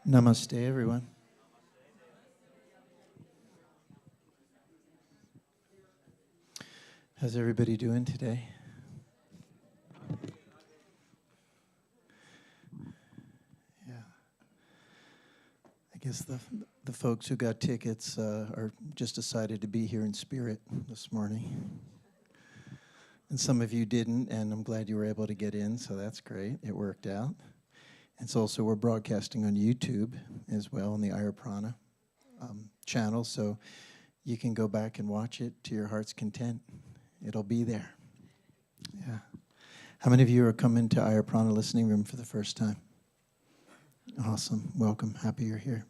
Namaste, everyone. How's everybody doing today? Yeah. I guess the folks who got tickets are just decided to be here in spirit this morning. And some of you didn't, and I'm glad you were able to get in, so that's great. It worked out. It's also, we're broadcasting on YouTube as well on the Ayurprana channel, so you can go back and watch it to your heart's content. It'll be there. Yeah. How many of you are coming to Ayurprana Listening Room for the first time? Awesome. Welcome. Happy you're here.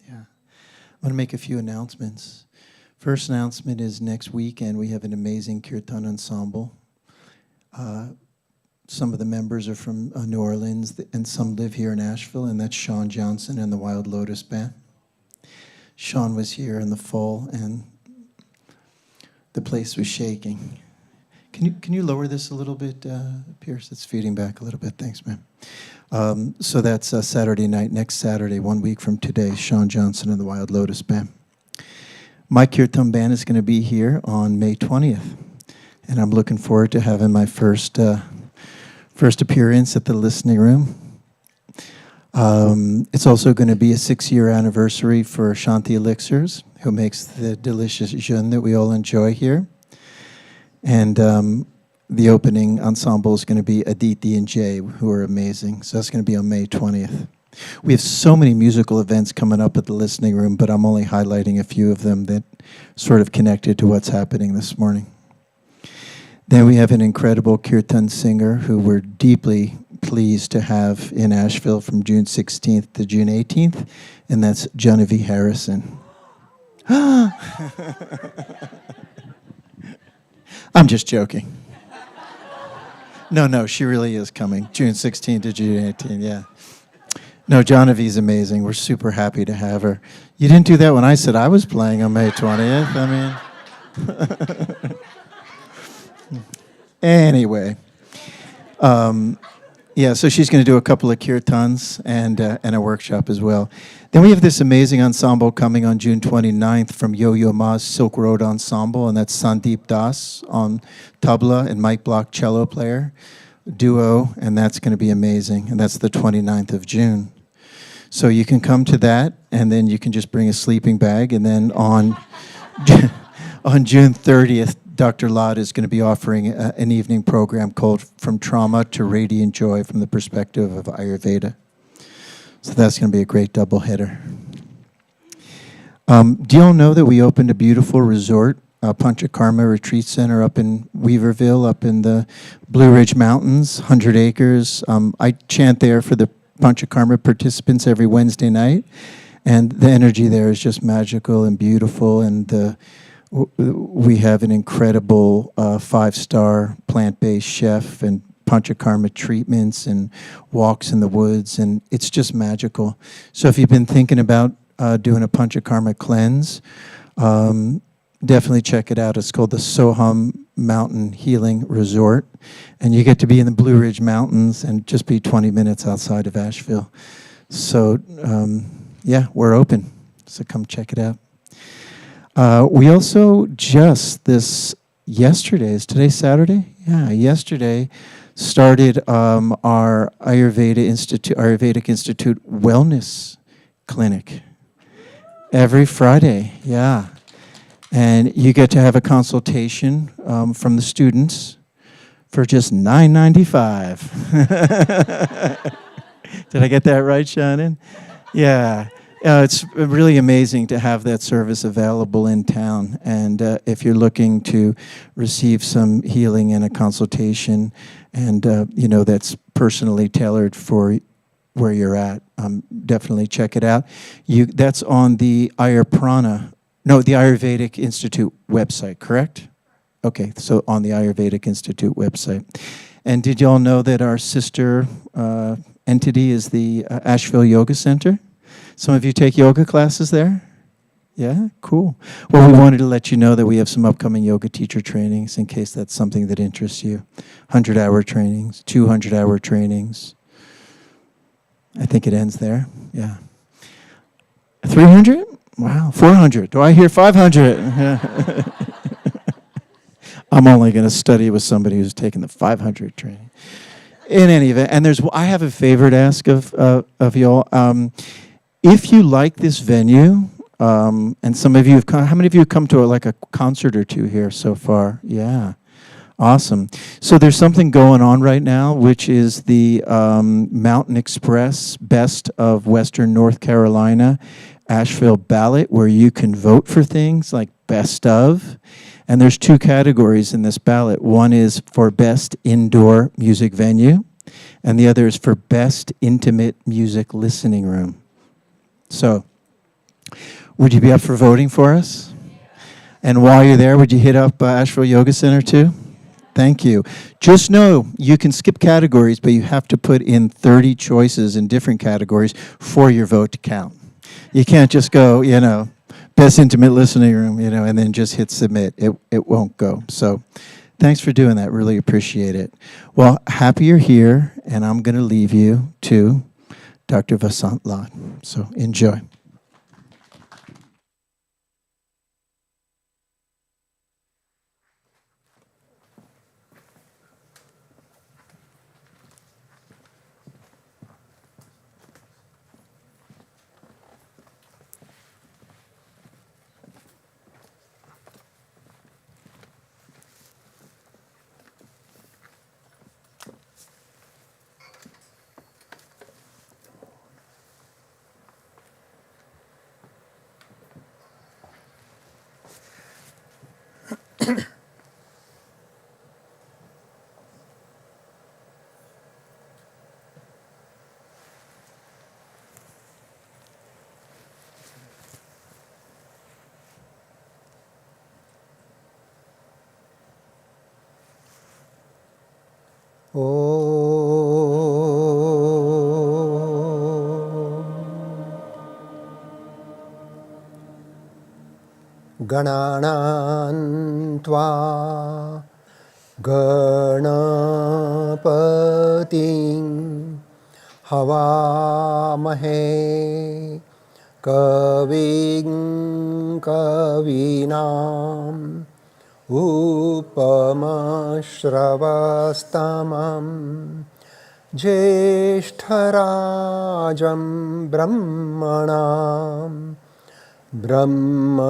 Yeah. I'm going to make a few announcements. First announcement is next weekend we have an amazing kirtan ensemble. Some of the members are from New Orleans, and some live here in Asheville, and that's Sean Johnson and the Wild Lotus Band. Sean was here in the fall, and the place was shaking. Can you lower this a little bit, Pierce? It's feeding back a little bit. Thanks, man. So that's Saturday night, next Saturday, 1 week from today, Sean Johnson and the Wild Lotus Band. My kirtan band is going to be here on May 20th, and I'm looking forward to having my first appearance at the listening room. It's also going to be a 6-year anniversary for Shanti Elixirs, who makes the delicious jeûne that we all enjoy here. And the opening ensemble is going to be Aditi and Jay, who are amazing. So that's going to be on May 20th. We have so many musical events coming up at the listening room, but I'm only highlighting a few of them that sort of connected to what's happening this morning. Then we have an incredible kirtan singer who we're deeply pleased to have in Asheville from June 16th to June 18th, and that's Genevieve Harrison. I'm just joking. No, she really is coming. June 16th to June 18th, yeah. No, Genevieve's amazing. We're super happy to have her. You didn't do that when I said I was playing on May 20th. I mean... Anyway, yeah, so she's going to do a couple of kirtans and a workshop as well. Then we have this amazing ensemble coming on June 29th from Yo-Yo Ma's Silk Road Ensemble, and that's Sandeep Das on tabla and Mike Block cello player, duo, and that's going to be amazing, and that's the 29th of June. So you can come to that, and then you can just bring a sleeping bag, and then on June 30th, Dr. Lad is going to be offering an evening program called From Trauma to Radiant Joy from the perspective of Ayurveda. So that's going to be a great double header. Do you all know that we opened a beautiful resort, Panchakarma Retreat Center up in Weaverville, up in the Blue Ridge Mountains, 100 acres. I chant there for the Panchakarma participants every Wednesday night, and the energy there is just magical and beautiful, and we have an incredible 5-star plant-based chef and Panchakarma treatments and walks in the woods, and it's just magical. So if you've been thinking about doing a Panchakarma cleanse, definitely check it out. It's called the Soham Mountain Healing Resort, and you get to be in the Blue Ridge Mountains and just be 20 minutes outside of Asheville. So yeah, we're open, so come check it out. We also just yesterday, is today Saturday? Yeah, yesterday started our Ayurvedic Institute Wellness Clinic every Friday, yeah. And you get to have a consultation from the students for just $9.95. Did I get that right, Shannon? Yeah. It's really amazing to have that service available in town, and if you're looking to receive some healing and a consultation, and that's personally tailored for where you're at, definitely check it out. That's on the Ayurvedic Institute website, correct? Okay, so on the Ayurvedic Institute website. And did y'all know that our sister entity is the Asheville Yoga Center? Some of you take yoga classes there? Yeah, cool. Well, we wanted to let you know that we have some upcoming yoga teacher trainings in case that's something that interests you. 100-hour trainings, 200-hour trainings. I think it ends there, yeah. 300? Wow. 400. Do I hear 500? I'm only going to study with somebody who's taken the 500 training. In any event, and I have a favor to ask of y'all. If you like this venue, and some of you have come, how many of you have come to a concert or two here so far? Yeah. Awesome. So there's something going on right now, which is the Mountain Express Best of Western North Carolina Asheville ballot, where you can vote for things like best of. And there's two categories in this ballot. One is for best indoor music venue, and the other is for best intimate music listening room. So, would you be up for voting for us? And while you're there, would you hit up Asheville Yoga Center too? Thank you. Just know you can skip categories, but you have to put in 30 choices in different categories for your vote to count. You can't just go, best intimate listening room, and then just hit submit. It won't go. So thanks for doing that. Really appreciate it. Well, happy you're here, and I'm going to leave you to Dr. Vasant Lad. So enjoy. गणानां त्वा गणपतिं हवामहे कविं कवीनाम् उपमश्रवस्तमं ज्येष्ठराजं ब्रह्मणां ब्रह्मणस्पतनः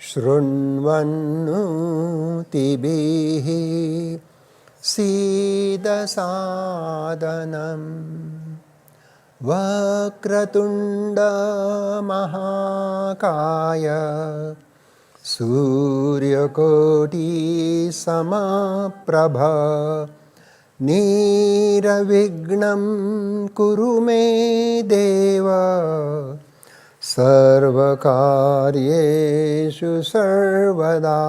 शृण्वन्नोतिभिः सीदसादनम् वक्रतुण्डमहाकाय सूर्यकोटिसमप्रभ निरविघ्नं कुरु मे देव सर्वकार्येषु सर्वदा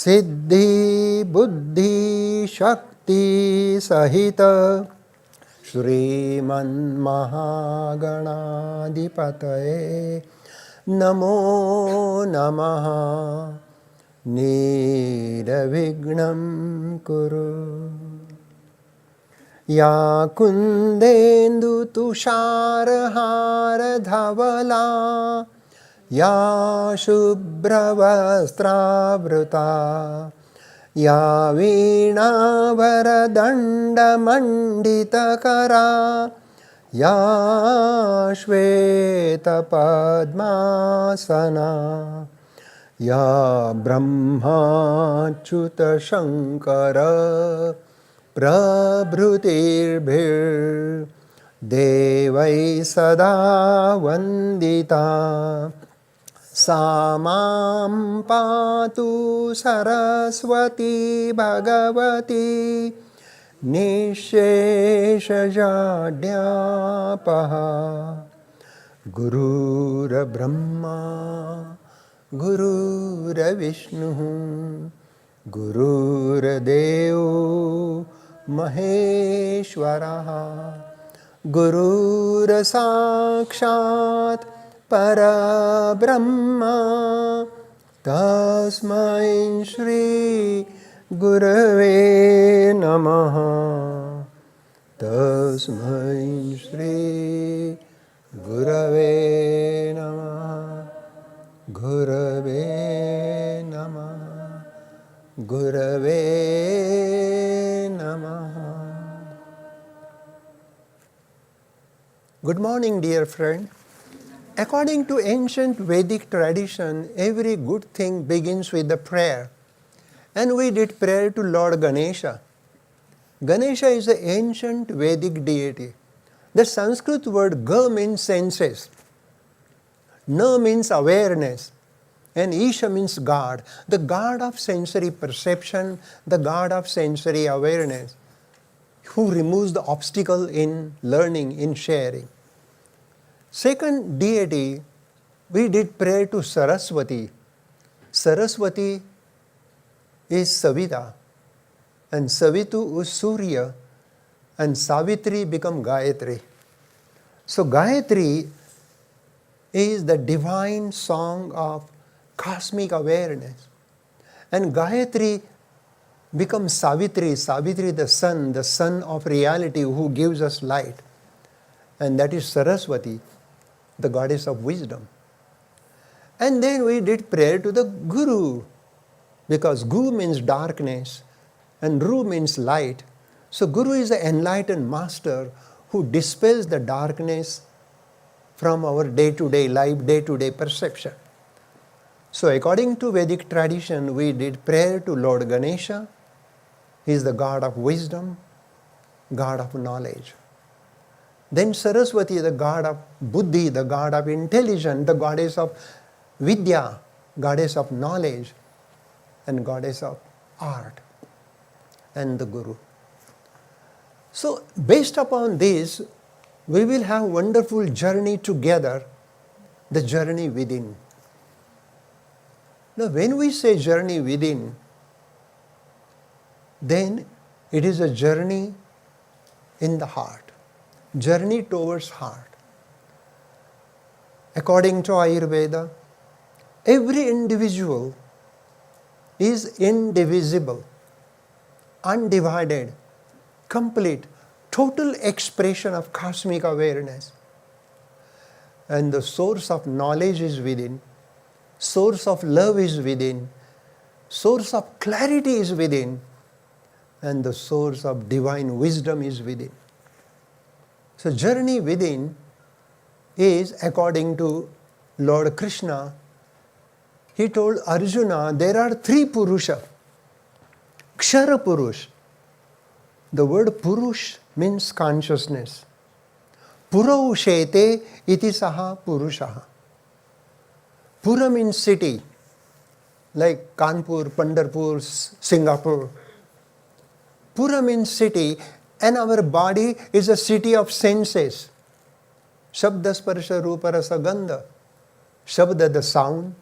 सिद्धि बुद्धि शक्ति सहित श्रीमन्महागणाधिपतये नमो नमः निर्विघ्नं कुरु या कुन्देन्दुतुषारहारधवला या शुभ्रवस्त्रावृता या वीणावरदण्डमण्डितकरा या श्वेतपद्मासना या ब्रह्माच्युतशङ्कर प्रभृतिर्भिर्देवैः सदा वन्दिता सा मां पातु सरस्वती भगवती निःशेषजाड्यापः गुरुर्ब्रह्मा गुरुर्विष्णुः गुरुर्देवो महेश्वरः गुरुर्साक्षात् परब्रह्म तस्मै श्री गुरवे नमः Tasmai Shri Gurave Namah. Gurave Namah. Gurave Namah. Good morning, dear friend. According to ancient Vedic tradition, every good thing begins with a prayer. And we did prayer to Lord Ganesha. Ganesha is an ancient Vedic deity. The Sanskrit word Ga means senses, Na means awareness, and Isha means God, the God of sensory perception, the God of sensory awareness, who removes the obstacle in learning, in sharing. Second deity, we did prayer to Saraswati. Saraswati is Savita, and Savitu is Surya, and Savitri become Gayatri. So Gayatri is the divine song of cosmic awareness. And Gayatri becomes Savitri, Savitri the sun of reality who gives us light. And that is Saraswati, the goddess of wisdom. And then we did prayer to the Guru, because Gu means darkness and Ru means light. So Guru is the enlightened master who dispels the darkness from our day-to-day life, day-to-day perception. So according to Vedic tradition, we did prayer to Lord Ganesha. He is the God of wisdom, God of knowledge. Then Saraswati, the God of buddhi, the God of intelligence, the goddess of vidya, goddess of knowledge, and goddess of art, and the Guru. So based upon this, we will have a wonderful journey together, the journey within. Now when we say journey within, then it is a journey in the heart, journey towards heart. According to Ayurveda, every individual is indivisible, undivided, complete, total expression of cosmic awareness. And the source of knowledge is within, source of love is within, source of clarity is within, and the source of divine wisdom is within. So journey within is, according to Lord Krishna, he told Arjuna, there are three Purusha. Kshara Purush. The word Purush means consciousness. Puraushete iti saha Purushaha. Pura means city, like Kanpur, Pandharpur, Singapore. Pura means city, and our body is a city of senses. Shabda, Sparsha, Rupa, Rasa, Gandha. Shabda, the sound.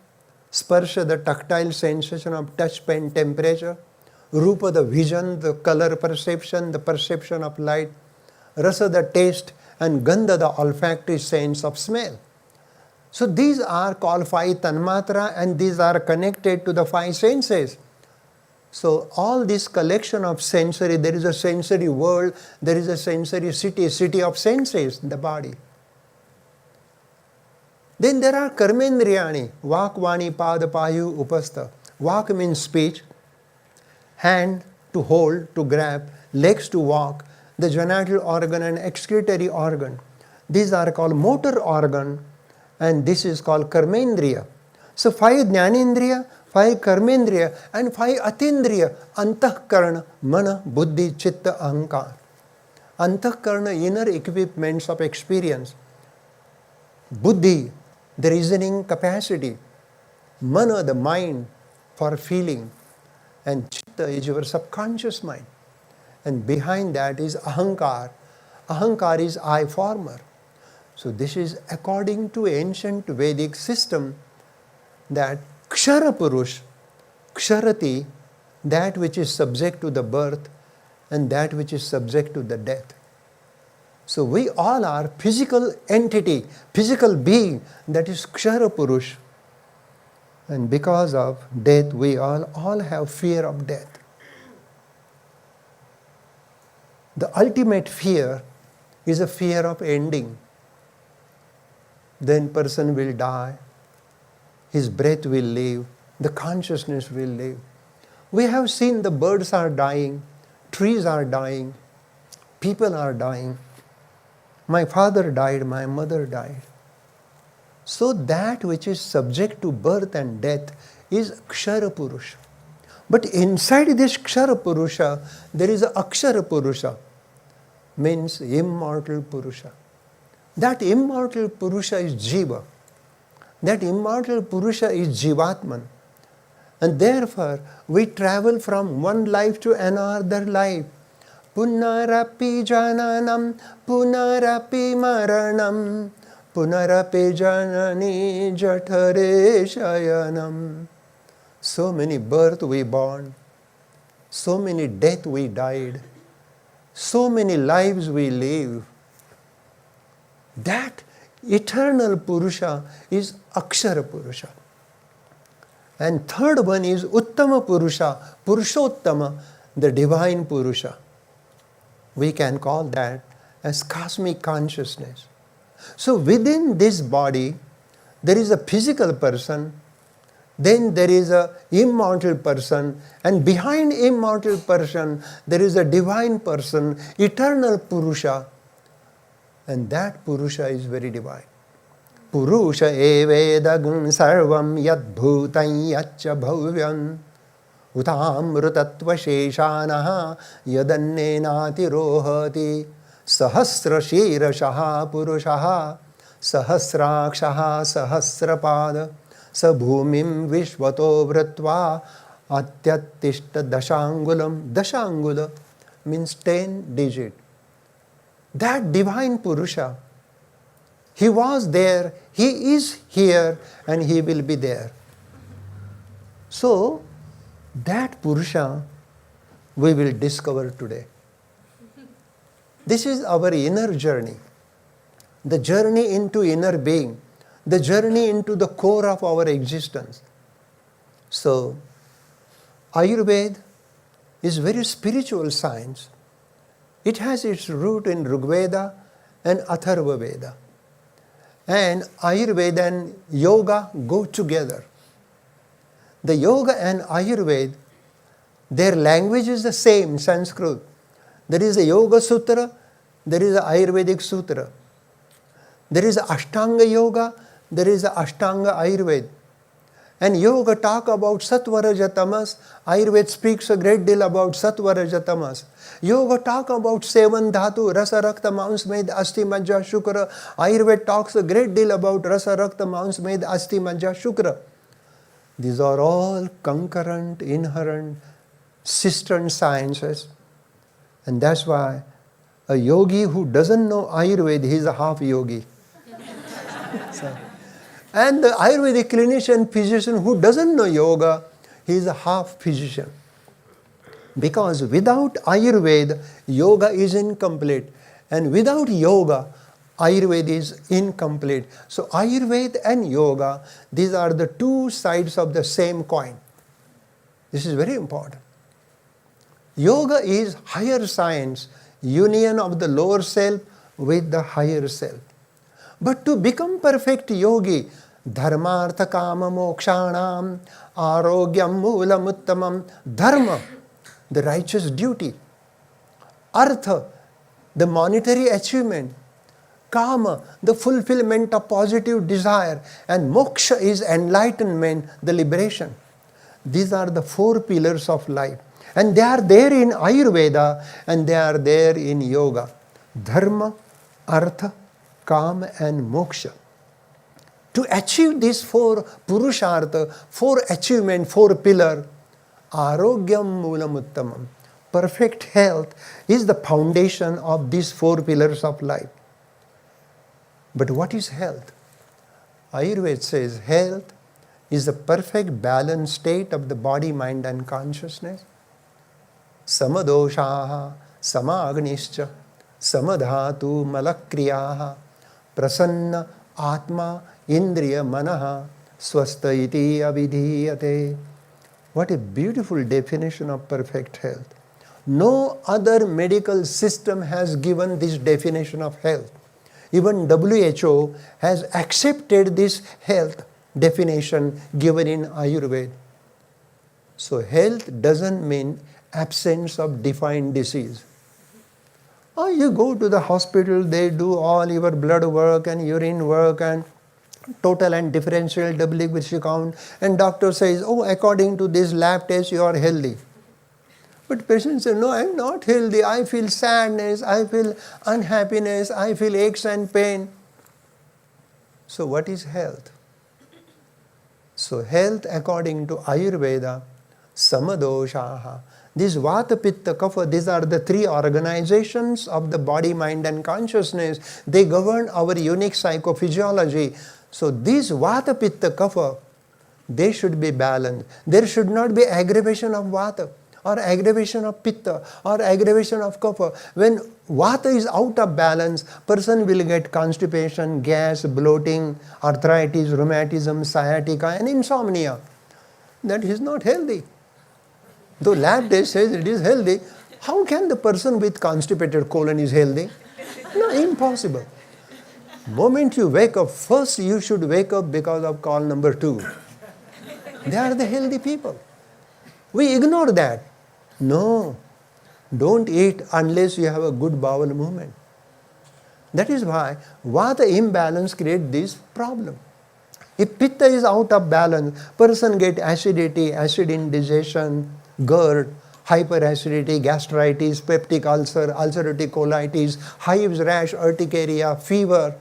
Sparsha, the tactile sensation of touch, pain, temperature. Rupa, the vision, the color perception, the perception of light. Rasa, the taste, and Gandha, the olfactory sense of smell. So these are called five tanmatra, and these are connected to the five senses. So all this collection of sensory, there is a sensory world, there is a sensory city, city of senses, the body. Then there are karmendriyani, vak, vani, pada, payu, upastha. Vak means speech, hand to hold, to grab, legs to walk, the genital organ and excretory organ. These are called motor organ, and this is called karmendriya. So 5 jnanendriya, 5 karmendriya, and 5 atindriya, antahkarana, mana, buddhi, chitta, ahankar. Antahkarana, inner equipments of experience. Buddhi, the reasoning capacity. Mana, the mind for feeling. And chitta is your subconscious mind. And behind that is ahankar. Ahankar is I former. So this is according to ancient Vedic system, that Kshara Purush, Ksharati, that which is subject to the birth and that which is subject to the death. So we all are physical entity, physical being, that is Kshara Purush. And because of death, we all have fear of death. The ultimate fear is a fear of ending. Then person will die, his breath will leave, the consciousness will leave. We have seen the birds are dying, trees are dying, people are dying. My father died, my mother died. So that which is subject to birth and death is Kshara Purusha. But inside this Kshara Purusha, there is a Akshara Purusha, means immortal Purusha. That immortal Purusha is Jiva. That immortal Purusha is Jivatman. And therefore, we travel from one life to another life. Punarapi jananam, punarapi maranam, punarapi janani jathare shayanam. So many births we born, so many deaths we died, so many lives we live. That eternal Purusha is Akshara Purusha. And third one is Uttama Purusha, Purushottama, the divine Purusha. We can call that as cosmic consciousness. So within this body, there is a physical person, then there is a immortal person, and behind immortal person, there is a divine person, eternal Purusha, and that Purusha is very divine. Purusha evedagn sarvam yad bhutan yaccha bhavyam utamrutatva sheshanaha yadannenati rohati sahasra shirashaha purushaha sahasrakshaha sahasrapada sabhumim vishvato vritva atyattishta dashangulam. Dashangula means 10 digit. That divine Purusha, he was there, he is here, and he will be there. So, that Purusha we will discover today. This is our inner journey, the journey into inner being, the journey into the core of our existence. So, Ayurveda is very spiritual science. It has its root in Rigveda and Atharva Veda. And Ayurveda and Yoga go together. The Yoga and Ayurveda, their language is the same, Sanskrit. There is a Yoga Sutra, there is a Ayurvedic Sutra. There is a Ashtanga Yoga, there is a Ashtanga Ayurveda. And Yoga talk about Sattva Raja Tamas, Ayurveda speaks a great deal about Sattva Raja Tamas. Yoga talk about 7 dhatu, Rasa Rakta Mans Med Asti Majja Shukra. Ayurveda talks a great deal about Rasa Rakta Mans Med Asti Majja Shukra. These are all concurrent, inherent, sister sciences. And that's why a yogi who doesn't know Ayurveda, he is a half yogi. And the Ayurvedic clinician, physician who doesn't know yoga, he is a half physician. Because without Ayurveda, yoga is incomplete. And without yoga, Ayurveda is incomplete. So Ayurveda and yoga, these are the two sides of the same coin. This is very important. Yoga is higher science, union of the lower self with the higher self. But to become perfect yogi, dharmartha kama mokshanam arogyam moolam uttamam. Dharma, the righteous duty. Artha, the monetary achievement. Kama, the fulfillment of positive desire. And moksha is enlightenment, the liberation. These are the 4 pillars of life. And they are there in Ayurveda and they are there in yoga. Dharma, artha, kama and moksha. To achieve these 4 purushartha, 4 achievement, 4 pillar, arogyam moolam uttamam. Perfect health is the foundation of these 4 pillars of life. But what is health? Ayurveda says health is the perfect balanced state of the body, mind and consciousness. Samadoshaha, samagnischa, samadhatu malakriyaha, prasanna atma indriya manaha, swastha iti avidhiyate. What a beautiful definition of perfect health. No other medical system has given this definition of health. Even WHO has accepted this health definition given in Ayurveda. So health doesn't mean absence of defined disease. Or you go to the hospital, they do all your blood work and urine work and total and differential WBC count, and doctor says, oh, according to this lab test, you are healthy. But patient says, no, I am not healthy. I feel sadness, I feel unhappiness, I feel aches and pain. So what is health? So health according to Ayurveda, samadoshaha. These Vata, Pitta, Kapha, these are the three organizations of the body, mind and consciousness. They govern our unique psychophysiology. So these Vata, Pitta, Kapha, they should be balanced. There should not be aggravation of Vata or aggravation of Pitta or aggravation of Kapha. When Vata is out of balance, person will get constipation, gas, bloating, arthritis, rheumatism, sciatica and insomnia. That is not healthy. Though lab test says it is healthy, how can the person with constipated colon is healthy? No, impossible. Moment you wake up, first you should wake up because of call number 2. They are the healthy people. We ignore that. No, don't eat unless you have a good bowel movement. That is why Vata imbalance creates this problem. If Pitta is out of balance, person get acidity, acid indigestion, GERD, hyperacidity, gastritis, peptic ulcer, ulcerative colitis, hives, rash, urticaria, fever,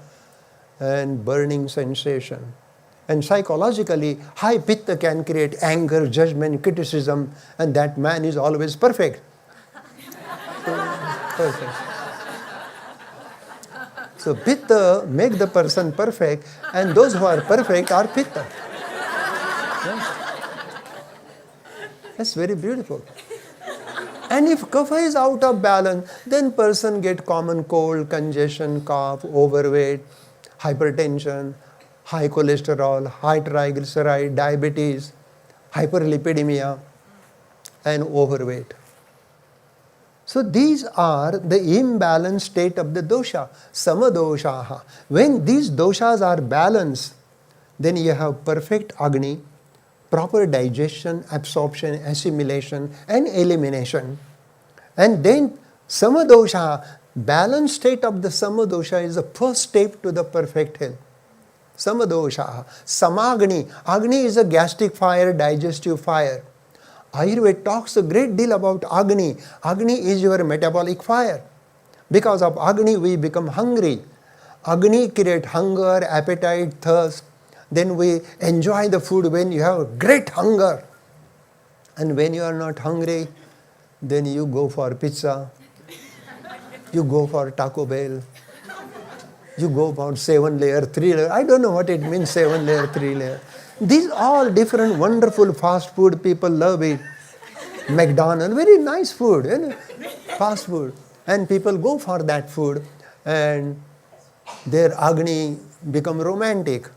and burning sensation. And psychologically, high Pitta can create anger, judgment, criticism, and that man is always perfect. Perfect. So Pitta make the person perfect, and those who are perfect are Pitta. Yeah. That's very beautiful. And if Kapha is out of balance, then person get common cold, congestion, cough, overweight, hypertension, high cholesterol, high triglyceride, diabetes, hyperlipidemia, and overweight. So these are the imbalanced state of the dosha, samadoshaha. When these doshas are balanced, then you have perfect Agni, proper digestion, absorption, assimilation, and elimination. And then samadosha, balanced state of the samadosha is the first step to the perfect health. Samadosha, samagni. Agni is a gastric fire, digestive fire. Ayurveda talks a great deal about Agni. Agni is your metabolic fire. Because of Agni, we become hungry. Agni creates hunger, appetite, thirst. Then we enjoy the food when you have great hunger. And when you are not hungry, then you go for pizza. You go for Taco Bell. You go for 7-layer, 3-layer. I don't know what it means, 7-layer, 3-layer. These all different wonderful fast food, people love it. McDonald's, very nice food, you know, fast food. And people go for that food and their Agni become romantic.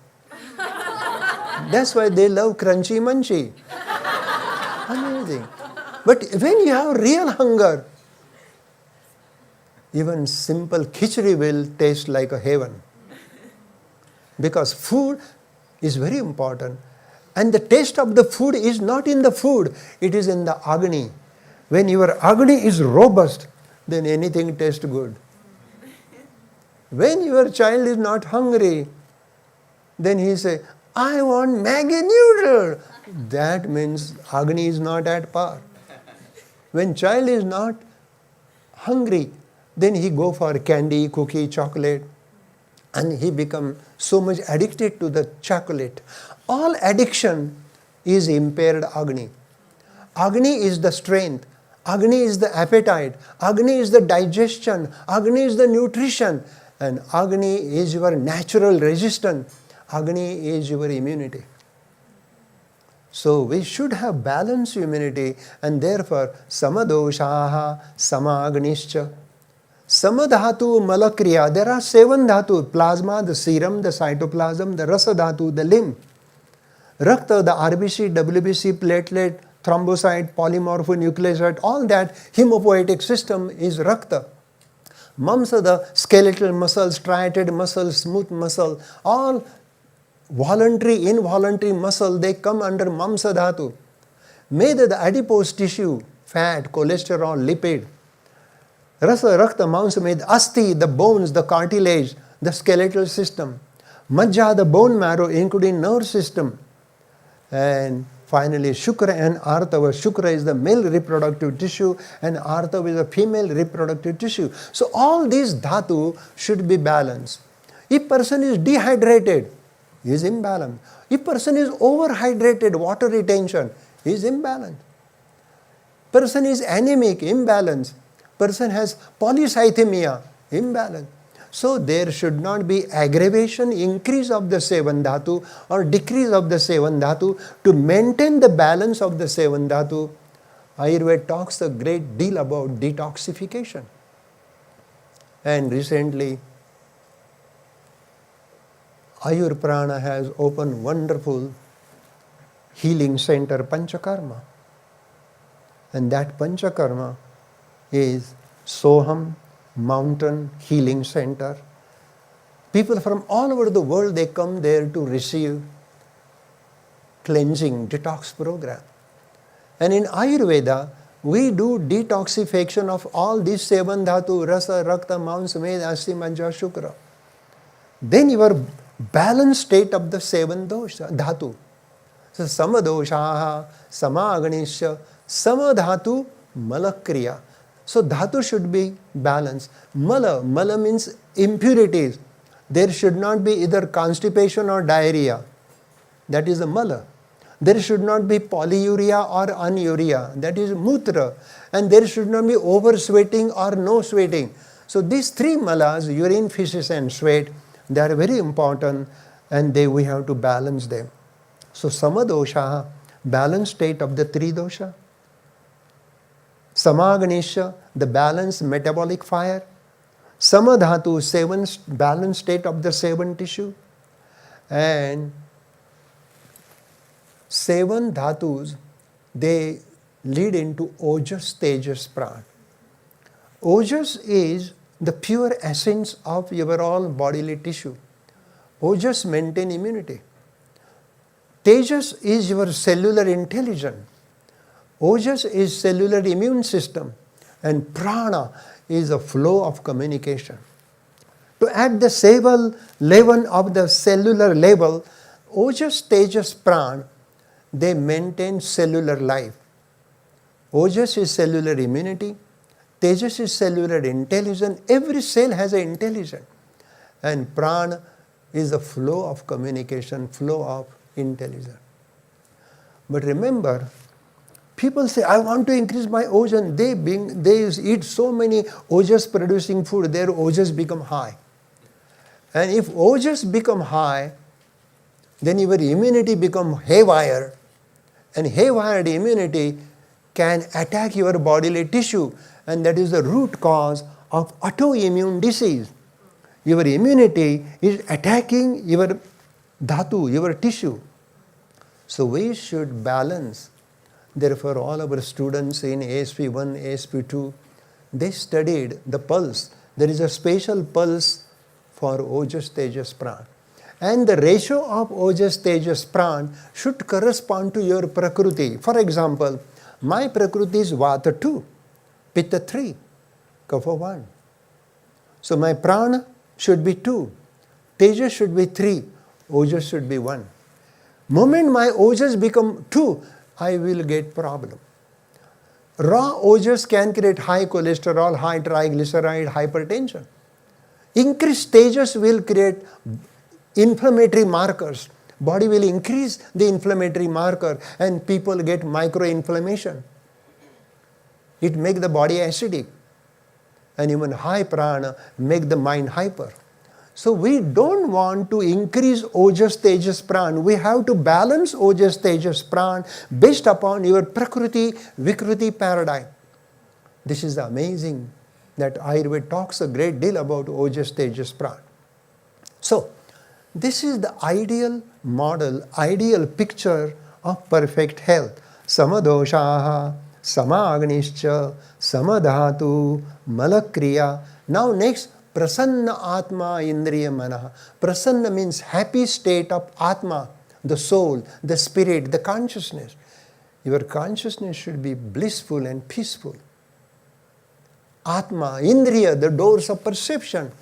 That's why they love crunchy munchy. Amazing. But when you have real hunger, even simple khichdi will taste like a heaven. Because food is very important. And the taste of the food is not in the food, it is in the Agni. When your Agni is robust, then anything tastes good. When your child is not hungry, then he say, I want Maggi noodle. That means Agni is not at par. When child is not hungry, then he go for candy, cookie, chocolate, and he become so much addicted to the chocolate. All addiction is impaired Agni. Agni is the strength. Agni is the appetite. Agni is the digestion. Agni is the nutrition. And Agni is your natural resistance. Agni is your immunity. So we should have balanced immunity, and therefore samadoshaha samagnischa. Samadhatu malakriya. There are 7 dhatu: plasma, the serum, the cytoplasm, the rasa dhatu, the lymph. Rakta, the RBC, WBC, platelet, thrombocyte, polymorphonucleoside, all that hemopoietic system is Rakta. Mamsa, the skeletal muscles, striated muscle, smooth muscle, all voluntary, involuntary muscle, they come under Mamsa Dhatu. Meda, the adipose tissue, fat, cholesterol, lipid. Rasa, Rakta, Mamsa, Med, Asti, the bones, the cartilage, the skeletal system. Majja, the bone marrow, including nerve system. And finally, Shukra and Artava. Shukra is the male reproductive tissue and Artava is the female reproductive tissue. So all these dhatu should be balanced. If person is dehydrated, he is imbalanced. If person is overhydrated, water retention, he is imbalanced. Person is anemic, imbalance. Person has polycythemia, imbalance. So there should not be aggravation, increase of the seven dhatu or decrease of the seven dhatu. To maintain the balance of the seven dhatu, Ayurveda talks a great deal about detoxification. And recently, Ayur Prana has opened wonderful healing center, Panchakarma. And that Panchakarma is Soham Mountain Healing Center. People from all over the world, they come there to receive cleansing, detox program. And in Ayurveda, we do detoxification of all these seven dhatu, rasa, rakta, mamsa, meda, asti, majja, shukra. Then your balanced state of the seven dosha, dhatu. So samadoshaha, samaganisha, samadhatu, malakriya. So dhatu should be balanced. Mala means impurities. There should not be either constipation or diarrhea. That is a mala. There should not be polyuria or anuria. That is mutra. And there should not be over sweating or no sweating. So these three malas, urine, feces and sweat, they are very important and we have to balance them. So samadosha, balanced state of the three dosha. Samaganisha, the balanced metabolic fire. Samadhatu, balanced state of the seven tissue. And seven dhatus, they lead into Ojas, Tejas, Pran. Ojas is the pure essence of your all bodily tissue. Ojas maintain immunity. Tejas is your cellular intelligence. Ojas is cellular immune system. And prana is a flow of communication. To add the 7 level of the cellular level, Ojas, Tejas, Pran, they maintain cellular life. Ojas is cellular immunity. Tejas is cellular intelligence. Every cell has an intelligence. And Pran is a flow of communication, flow of intelligence. But remember, people say, I want to increase my ojas. They eat so many ojas producing food, their ojas become high. And if ojas become high, then your immunity become haywire. And haywired immunity can attack your bodily tissue. And that is the root cause of autoimmune disease. Your immunity is attacking your dhatu, your tissue. So we should balance. Therefore, all our students in ASP1, ASP2, they studied the pulse. There is a special pulse for Ojas, Tejas, Pran. And the ratio of Ojas, Tejas, Pran should correspond to your Prakriti. For example, my Prakriti is Vata 2, Pitta 3, Kapha 1. So my Prana should be 2, Tejas should be 3, Ojas should be 1. Moment my Ojas become 2, I will get problem. Raw ojas can create high cholesterol, high triglyceride, hypertension. Increased tejas will create inflammatory markers. Body will increase the inflammatory marker and people get microinflammation. It makes the body acidic. And even high prana make the mind hyper. So we don't want to increase Ojas, Tejas, Pran. We have to balance Ojas, Tejas, Pran based upon your Prakriti, Vikruti paradigm. This is amazing that Ayurveda talks a great deal about Ojas, Tejas, Pran. So, this is the ideal model, ideal picture of perfect health. samadoshaha, samagnischa, samadhatu, malakriya. Now next, prasanna atma indriya manaha. Prasanna means happy state of atma, the soul, the spirit, the consciousness. Your consciousness should be blissful and peaceful. Atma, Indriya, the doors of perception.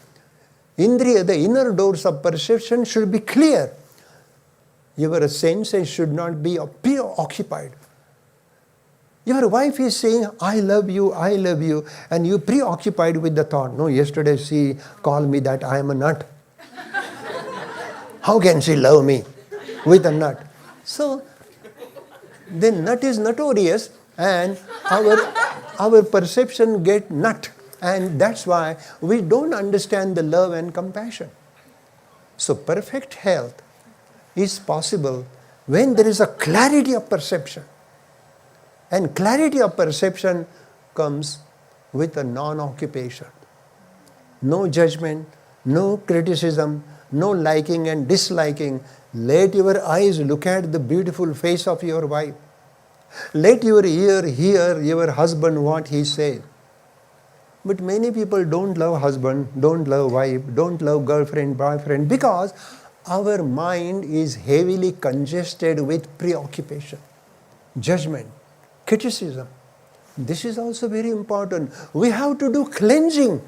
Indriya, the inner doors of perception should be clear. Your senses should not be preoccupied. Your wife is saying, I love you, and you preoccupied with the thought, no, yesterday she called me that I am a nut. How can she love me with a nut? So, the nut is notorious, and our perception get nut, and that's why we don't understand the love and compassion. So perfect health is possible when there is a clarity of perception, and clarity of perception comes with a non-occupation. No judgment, no criticism, no liking and disliking. Let your eyes look at the beautiful face of your wife. Let your ear hear your husband what he says. But many people don't love husband, don't love wife, don't love girlfriend, boyfriend, because our mind is heavily congested with preoccupation, judgment, criticism. This is also very important. We have to do cleansing.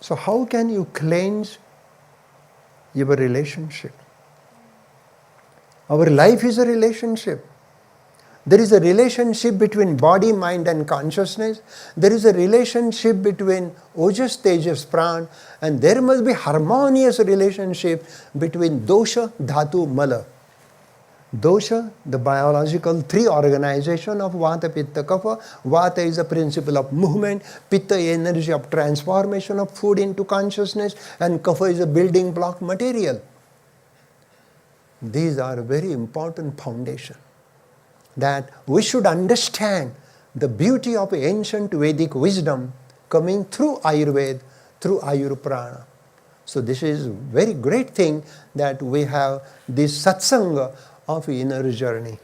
So how can you cleanse your relationship? Our life is a relationship. There is a relationship between body, mind and consciousness. There is a relationship between Ojas, Tejas, Pran, and there must be harmonious relationship between dosha, dhatu, mala. Dosha, the biological three organization of Vata, Pitta, Kapha. Vata is the principle of movement, Pitta energy of transformation of food into consciousness, and Kapha is a building block material. These are very important foundation that we should understand the beauty of ancient Vedic wisdom coming through Ayurveda, through Ayurprana. So this is a very great thing that we have this satsang of inner journey.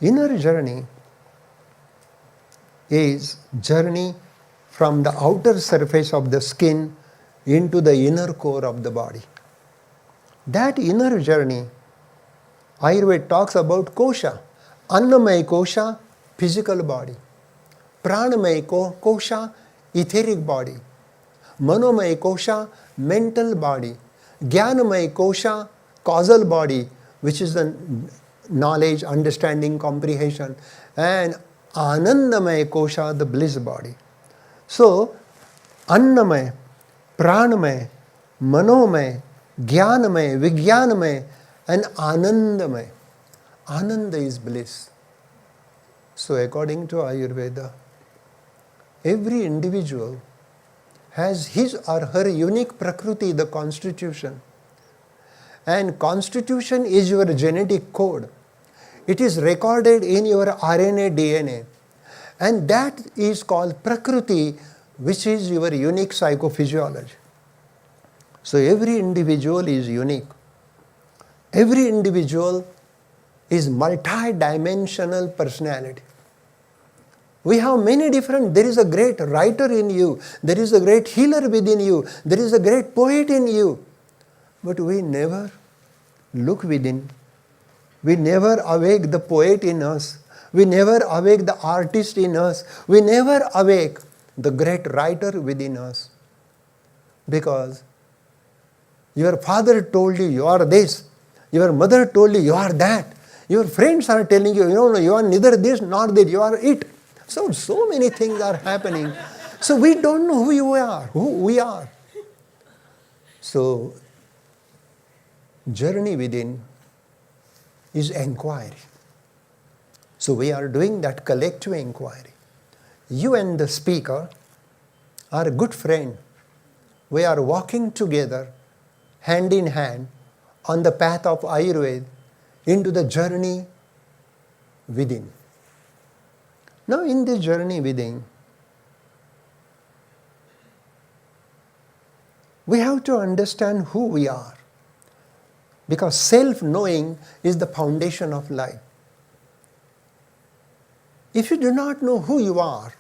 Inner journey is journey from the outer surface of the skin into the inner core of the body. That inner journey, Ayurveda talks about kosha. Annamaya kosha, physical body. Pranamaya kosha, etheric body. Manomaya kosha, mental body. Jnanamaya kosha, causal body, which is the knowledge, understanding, comprehension. And Anandamaya kosha, the bliss body. So, Annamaya, Pranamaya, Manomaya, Jnanamaya, Vijnanamaya, and Anandamaya. Ananda is bliss. So according to Ayurveda, every individual has his or her unique prakriti, the constitution. And constitution is your genetic code. It is recorded in your RNA, DNA. And that is called prakriti, which is your unique psychophysiology. So every individual is unique. Every individual is multi-dimensional personality. We have many different, there is a great writer in you, there is a great healer within you, there is a great poet in you. But we never look within. We never awake the poet in us. We never awake the artist in us. We never awake the great writer within us. Because your father told you, you are this. Your mother told you, you are that. Your friends are telling you, no, you are neither this nor that, you are it. So many things are happening. So we don't know who we are. So, journey within is inquiry. So we are doing that collective inquiry. You and the speaker are a good friend. We are walking together, hand in hand, on the path of Ayurveda into the journey within. Now in this journey within, we have to understand who we are. Because self-knowing is the foundation of life. If you do not know who you are,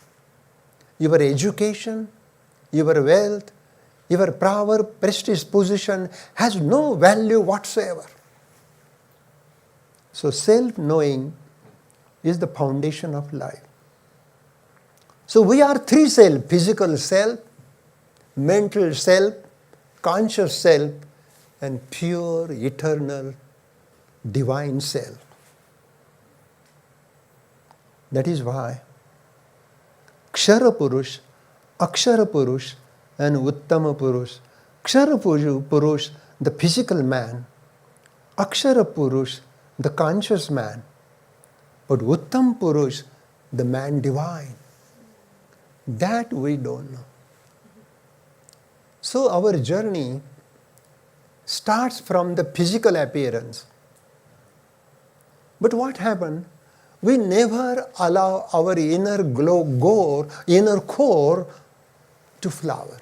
your education, your wealth, your power, prestige, position has no value whatsoever. So self-knowing is the foundation of life. So we are three self: physical self, mental self, conscious self, and pure, eternal, divine self. That is why Kshara Purush, Akshara Purush, and Uttama Purush. Kshara Purush, the physical man; Akshara Purush, the conscious man; but Uttam Purush, the man divine. That we don't know. So our journey starts from the physical appearance. But what happened? We never allow our inner inner core to flower.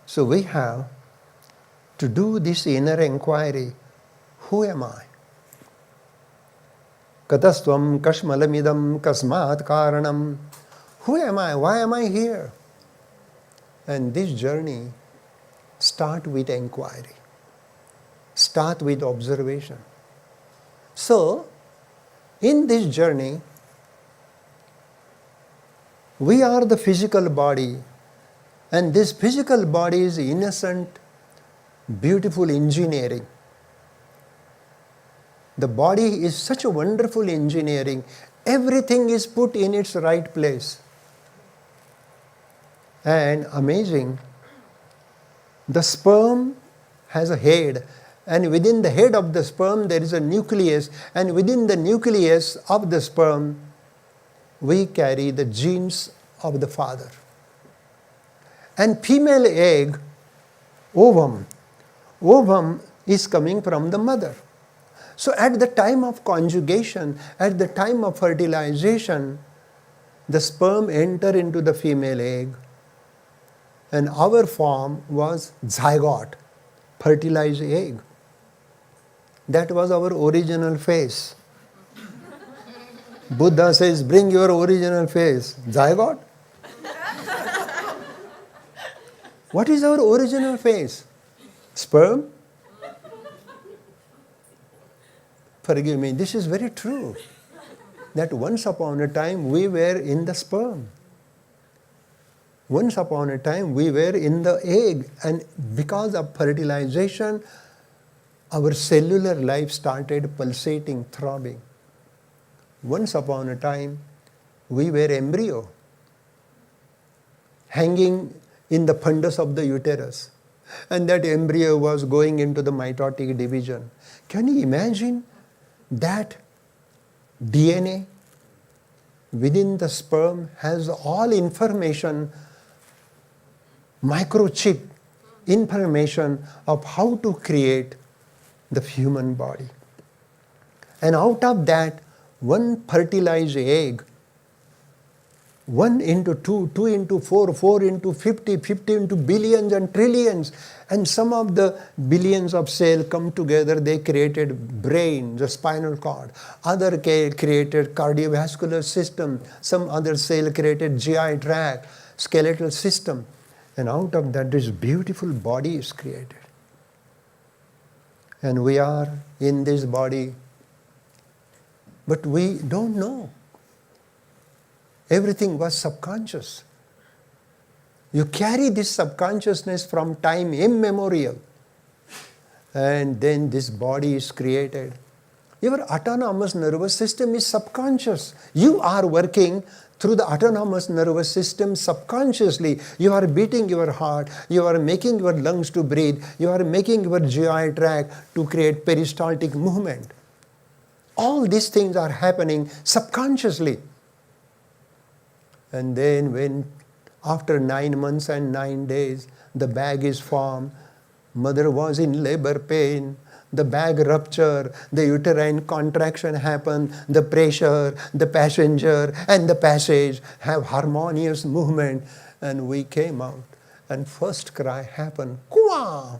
So we have to do this inner inquiry. Who am I? Katastvam kashmalamidam kasmat karanam. Who am I? Why am I here? And this journey starts with inquiry. Start with observation. So, in this journey, we are the physical body, and this physical body is innocent, beautiful engineering. The body is such a wonderful engineering. Everything is put in its right place. And amazing, the sperm has a head, and within the head of the sperm there is a nucleus, and within the nucleus of the sperm we carry the genes of the father. And female egg, ovum is coming from the mother. So at the time of conjugation, at the time of fertilization, the sperm enter into the female egg, and our form was zygote, fertilized egg. That was our original face. Buddha says, bring your original face. Zygote? What is our original face? Sperm? Forgive me, this is very true. That once upon a time we were in the sperm. Once upon a time we were in the egg, and because of fertilization, our cellular life started pulsating, throbbing. Once upon a time we were embryo, hanging in the fundus of the uterus, and that embryo was going into the mitotic division. Can you imagine that DNA within the sperm has all information, microchip information of how to create the human body. And out of that, one fertilized egg, 1 into 2, 2 into 4, 4 into 50, 50 into billions and trillions, and some of the billions of cells come together, they created brain, the spinal cord. Other created cardiovascular system, some other cell created GI tract, skeletal system. And out of that, this beautiful body is created. And we are in this body, but we don't know. Everything was subconscious. You carry this subconsciousness from time immemorial. And then this body is created. Your autonomous nervous system is subconscious. You are working through the autonomous nervous system subconsciously. You are beating your heart. You are making your lungs to breathe. You are making your GI tract to create peristaltic movement. All these things are happening subconsciously. And then when after 9 months and 9 days, the bag is formed, mother was in labor pain, the bag rupture, the uterine contraction happen, the pressure, the passenger and the passage have harmonious movement, and we came out. And first cry happened, Kuma!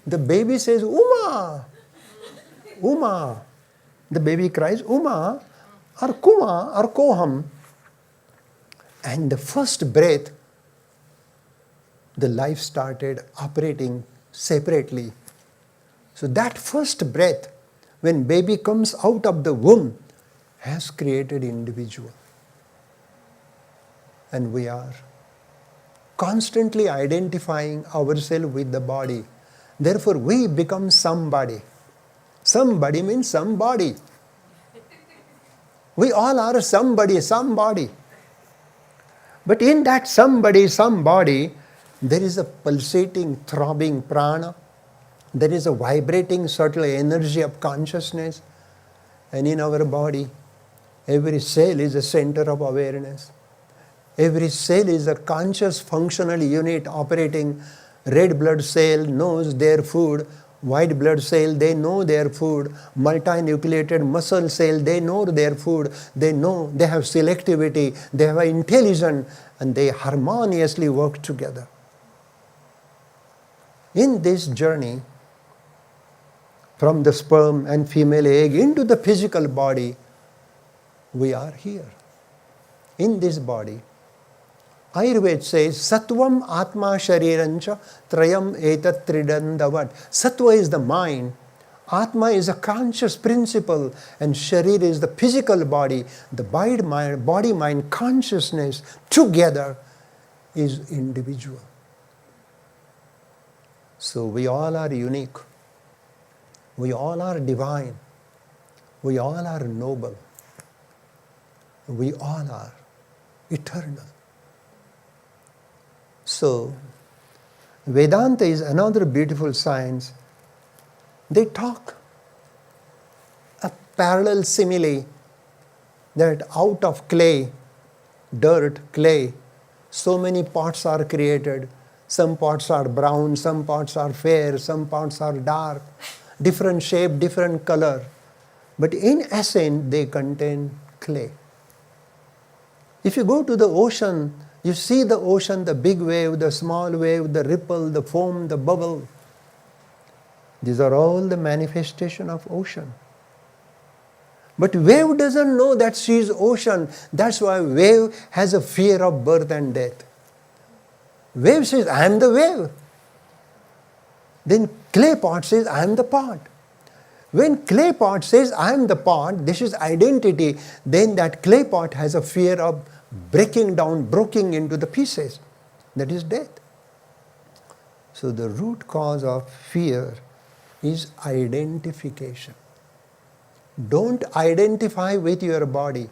The baby says, Uma! Uma! The baby cries, Uma, or Kuma, or Koham. And the first breath, the life started operating separately. So that first breath, when baby comes out of the womb, has created individual. And we are constantly identifying ourselves with the body. Therefore, we become somebody. Somebody means somebody. We all are somebody. But in that somebody, there is a pulsating, throbbing prana. There is a vibrating, subtle energy of consciousness. And in our body, every cell is a center of awareness. Every cell is a conscious functional unit operating. Red blood cell knows their food. White blood cell, they know their food. Multinucleated muscle cell, they know their food. They know, they have selectivity, they have intelligence, and they harmoniously work together. In this journey, from the sperm and female egg into the physical body, we are here. In this body, Ayurveda says, Sattvam Atma Sharirancha Trayam Etat Tridandavat. Sattva is the mind, Atma is a conscious principle, and Sharir is the physical body. The body-mind consciousness together is individual. So we all are unique. We all are divine. We all are noble. We all are eternal. So, Vedanta is another beautiful science. They talk a parallel simile that out of clay, dirt, clay, so many pots are created. Some pots are brown, some pots are fair, some pots are dark, different shape, different color. But in essence, they contain clay. If you go to the ocean, you see the ocean, the big wave, the small wave, the ripple, the foam, the bubble. These are all the manifestation of ocean. But wave doesn't know that she is ocean. That's why wave has a fear of birth and death. Wave says, I am the wave. Then clay pot says, I am the pot. When clay pot says, I am the pot, this is identity, then that clay pot has a fear of breaking into the pieces. That is death. So the root cause of fear is identification. Don't identify with your body.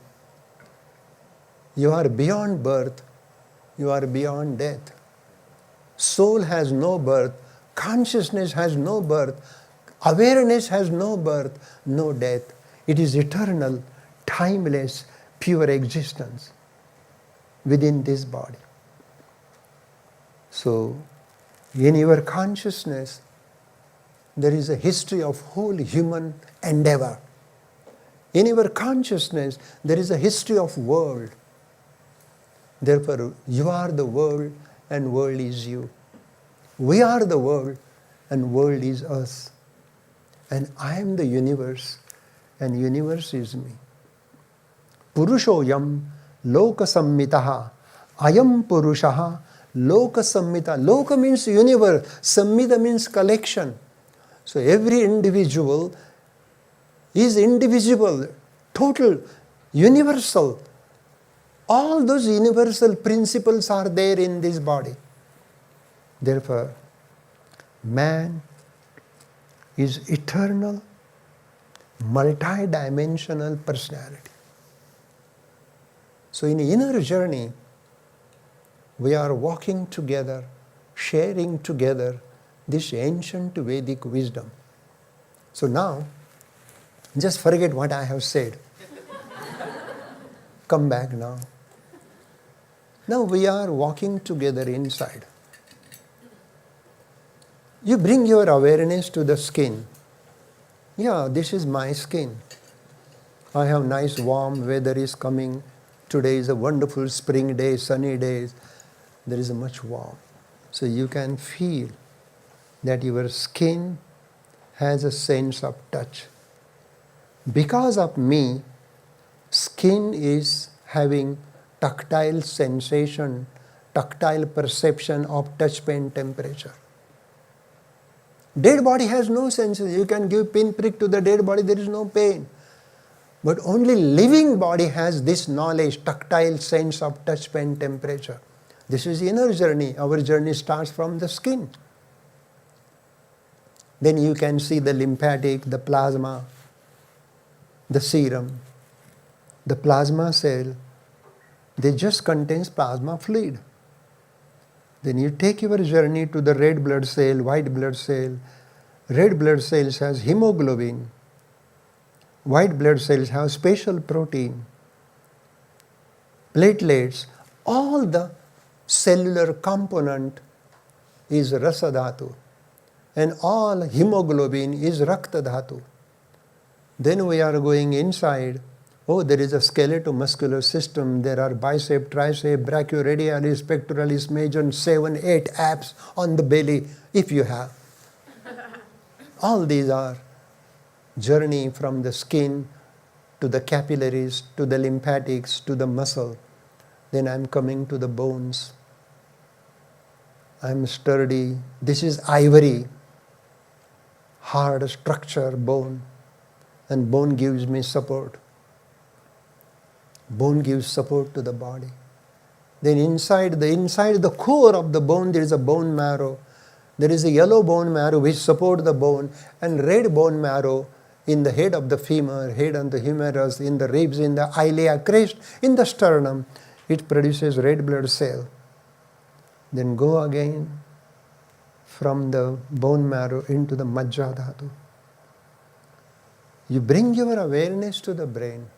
You are beyond birth. You are beyond death. Soul has no birth. Consciousness has no birth. Awareness has no birth, no death. It is eternal, timeless, pure existence within this body. So, in your consciousness, there is a history of whole human endeavor. In your consciousness, there is a history of world. Therefore, you are the world and world is you. We are the world and world is us. And I am the universe and universe is me. Purushoyam loka sammitaha. Ayam purushaha loka sammita. Loka means universe. Sammita means collection. So every individual is indivisible, total, universal. All those universal principles are there in this body. Therefore, man is eternal, multi-dimensional personality. So in inner journey, we are walking together, sharing together this ancient Vedic wisdom. So now, just forget what I have said. Come back now. Now we are walking together inside. You bring your awareness to the skin. Yeah, this is my skin. I have nice warm weather is coming. Today is a wonderful spring day, sunny days. There is much warm. So you can feel that your skin has a sense of touch. Because of me, skin is having tactile sensation, tactile perception of touch, pain, temperature. Dead body has no senses. You can give pinprick to the dead body, there is no pain. But only living body has this knowledge, tactile sense of touch, pain, temperature. This is inner journey. Our journey starts from the skin. Then you can see the lymphatic, the plasma, the serum. The plasma cell, they just contains plasma fluid. Then you take your journey to the red blood cell, white blood cell. Red blood cells has hemoglobin. White blood cells have special protein, platelets. All the cellular component is rasa dhatu, and all hemoglobin is rakta dhatu. Then we are going inside. Oh, there is a skeletal-muscular system. There are bicep, tricep, brachioradialis, pectoralis major, 7, 8 abs on the belly, if you have. All these are journey from the skin to the capillaries, to the lymphatics, to the muscle. Then I'm coming to the bones. I'm sturdy. This is ivory, hard structure, bone. And bone gives me support. Bone gives support to the body. Then inside the core of the bone, there is a bone marrow. There is a yellow bone marrow which supports the bone, and red bone marrow in the head of the femur, head and the humerus, in the ribs, in the ilia crest, in the sternum. It produces red blood cell. Then go again from the bone marrow into the majja dhatu. You bring your awareness to the brain.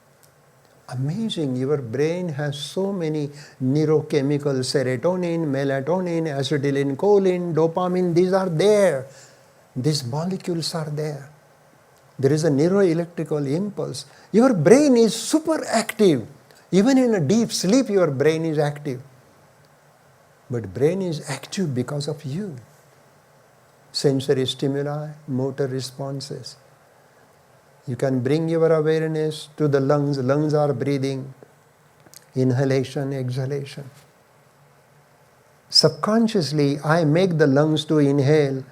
Amazing, your brain has so many neurochemicals, serotonin, melatonin, acetylcholine, dopamine, these are there. These molecules are there. There is a neuroelectrical impulse. Your brain is super active. Even in a deep sleep, your brain is active. But brain is active because of you. Sensory stimuli, motor responses. You can bring your awareness to the lungs. Lungs are breathing. Inhalation, exhalation. Subconsciously, I make the lungs to inhale.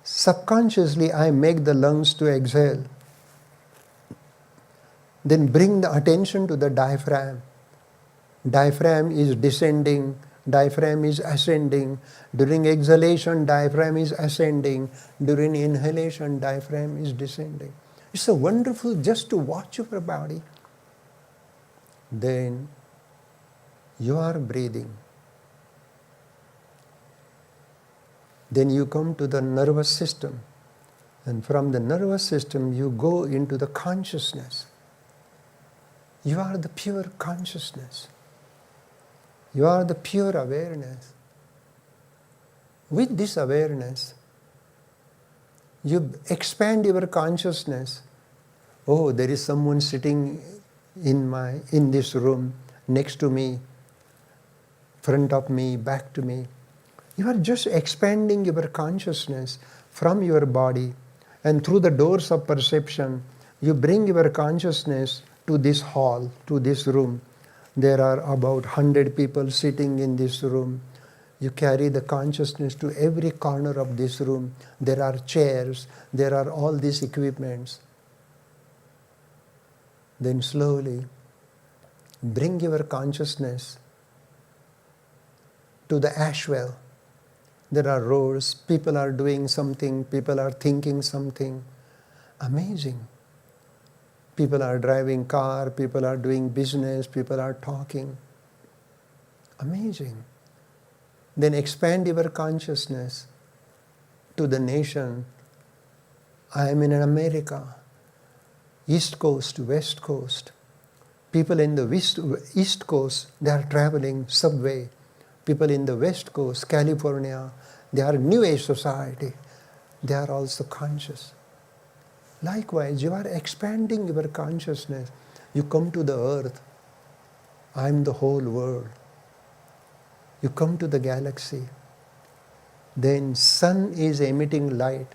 Subconsciously, I make the lungs to exhale. Then bring the attention to the diaphragm. Diaphragm is descending. Diaphragm is ascending. During exhalation, diaphragm is ascending. During inhalation, diaphragm is descending. It's so wonderful just to watch your body. Then you are breathing. Then you come to the nervous system. And from the nervous system, you go into the consciousness. You are the pure consciousness. You are the pure awareness. With this awareness, you expand your consciousness. Oh, there is someone sitting in this room, next to me, front of me, back to me. You are just expanding your consciousness from your body, and through the doors of perception, you bring your consciousness to this hall, to this room. There are about 100 people sitting in this room. You carry the consciousness to every corner of this room. There are chairs, there are all these equipments. Then slowly bring your consciousness to the Asheville. There are roads, people are doing something, people are thinking something. Amazing. People are driving car, people are doing business, people are talking. Amazing. Then expand your consciousness to the nation. I am in America, East Coast, West Coast. People in the East Coast, they are traveling subway. People in the West Coast, California, they are New Age society. They are also conscious. Likewise, you are expanding your consciousness. You come to the earth. I am the whole world. You come to the galaxy. Then sun is emitting light.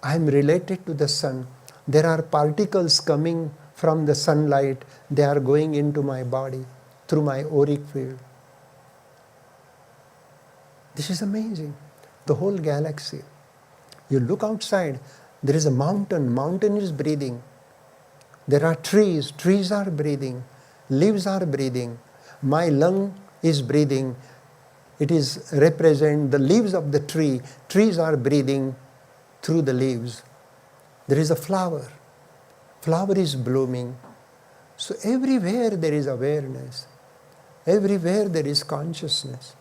I am related to the sun. There are particles coming from the sunlight. They are going into my body through my auric field. This is amazing. The whole galaxy. You look outside, there is a mountain. Mountain is breathing. There are trees. Trees are breathing. Leaves are breathing. My lung is breathing. It is represent the leaves of the tree. Trees are breathing through the leaves. There is a flower. Flower is blooming. So everywhere there is awareness. Everywhere there is consciousness.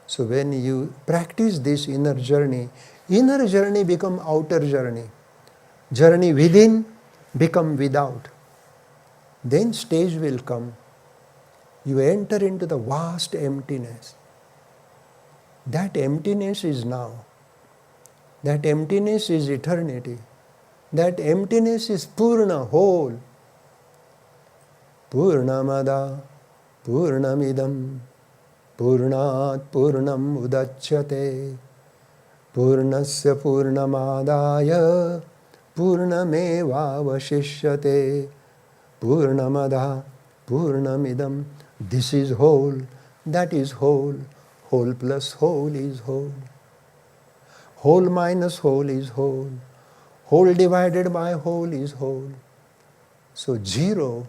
So when you practice this inner journey become outer journey. Journey within become without. Then stage will come. You enter into the vast emptiness. That emptiness is now. That emptiness is eternity. That emptiness is Purna, whole. Purnamada, Purnamidam, Purnat Purnam Udachyate, Purnasya Purnamadaya, Purnameva Vashishyate, Purnamada, Purnamidam. This is whole, that is whole. Whole plus whole is whole. Whole minus whole is whole. Whole divided by whole is whole. So zero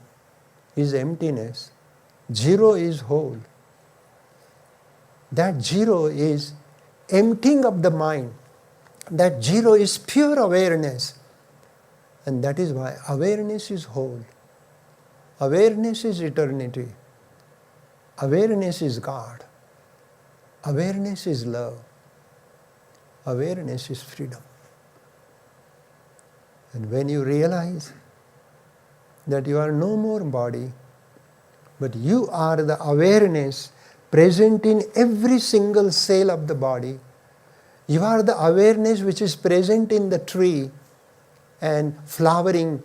is emptiness. Zero is whole. That zero is emptying of the mind. That zero is pure awareness. And that is why awareness is whole. Awareness is eternity. Awareness is God. Awareness is love. Awareness is freedom. And when you realize that you are no more body, but you are the awareness present in every single cell of the body, you are the awareness which is present in the tree and flowering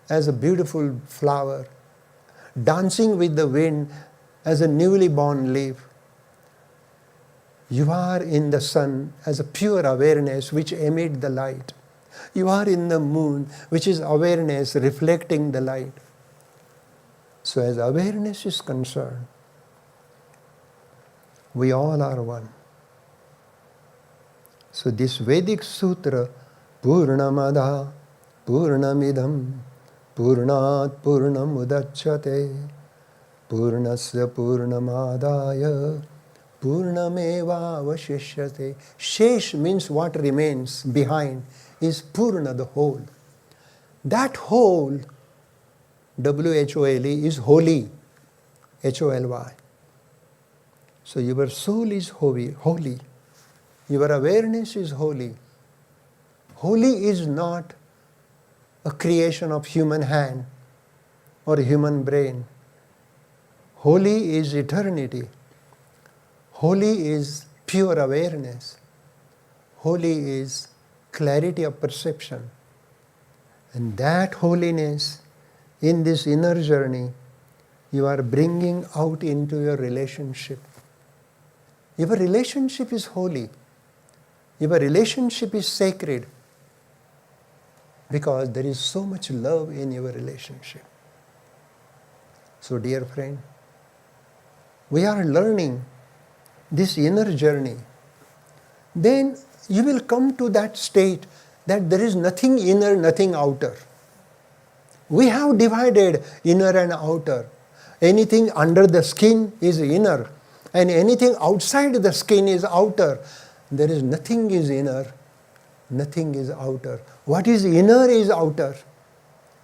as a beautiful flower, dancing with the wind as a newly born leaf. You are in the sun as a pure awareness which emits the light. You are in the moon, which is awareness reflecting the light. So as awareness is concerned, we all are one. So this Vedic sutra, Purnamada, Purnamidam, Purnat Purnam Udachyate, Purnasya Purnamadaya, Purnameva Vashishyate. Shesh means what remains behind, is Purna, the whole. That whole, W-H-O-L-E, is holy, H-O-L-Y. So your soul is holy. Your awareness is holy. Holy is not a creation of human hand or human brain. Holy is eternity. Holy is pure awareness. Holy is clarity of perception. And that holiness in this inner journey, you are bringing out into your relationship. Your relationship is holy. Your relationship is sacred because there is so much love in your relationship. So dear friend, we are learning this inner journey. Then you will come to that state that there is nothing inner, nothing outer. We have divided inner and outer. Anything under the skin is inner, and anything outside the skin is outer. There is nothing is inner, nothing is outer. What is inner is outer,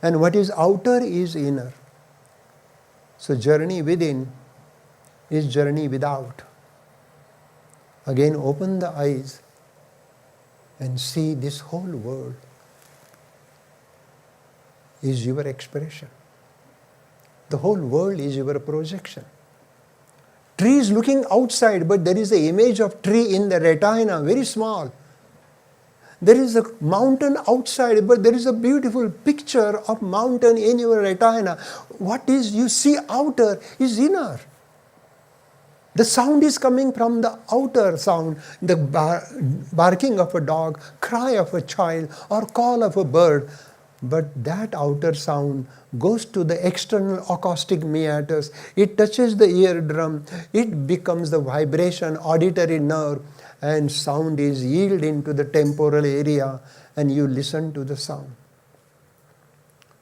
and what is outer is inner. So journey within is journey without. Again, open the eyes and see this whole world is your expression. The whole world is your projection. Tree is looking outside, but there is an image of tree in the retina, very small. There is a mountain outside, but there is a beautiful picture of mountain in your retina. What is you see outer is inner. The sound is coming from the outer sound, the barking of a dog, cry of a child, or call of a bird. But that outer sound goes to the external acoustic meatus. It touches the eardrum. It becomes the vibration, auditory nerve, and sound is yielded into the temporal area, and you listen to the sound.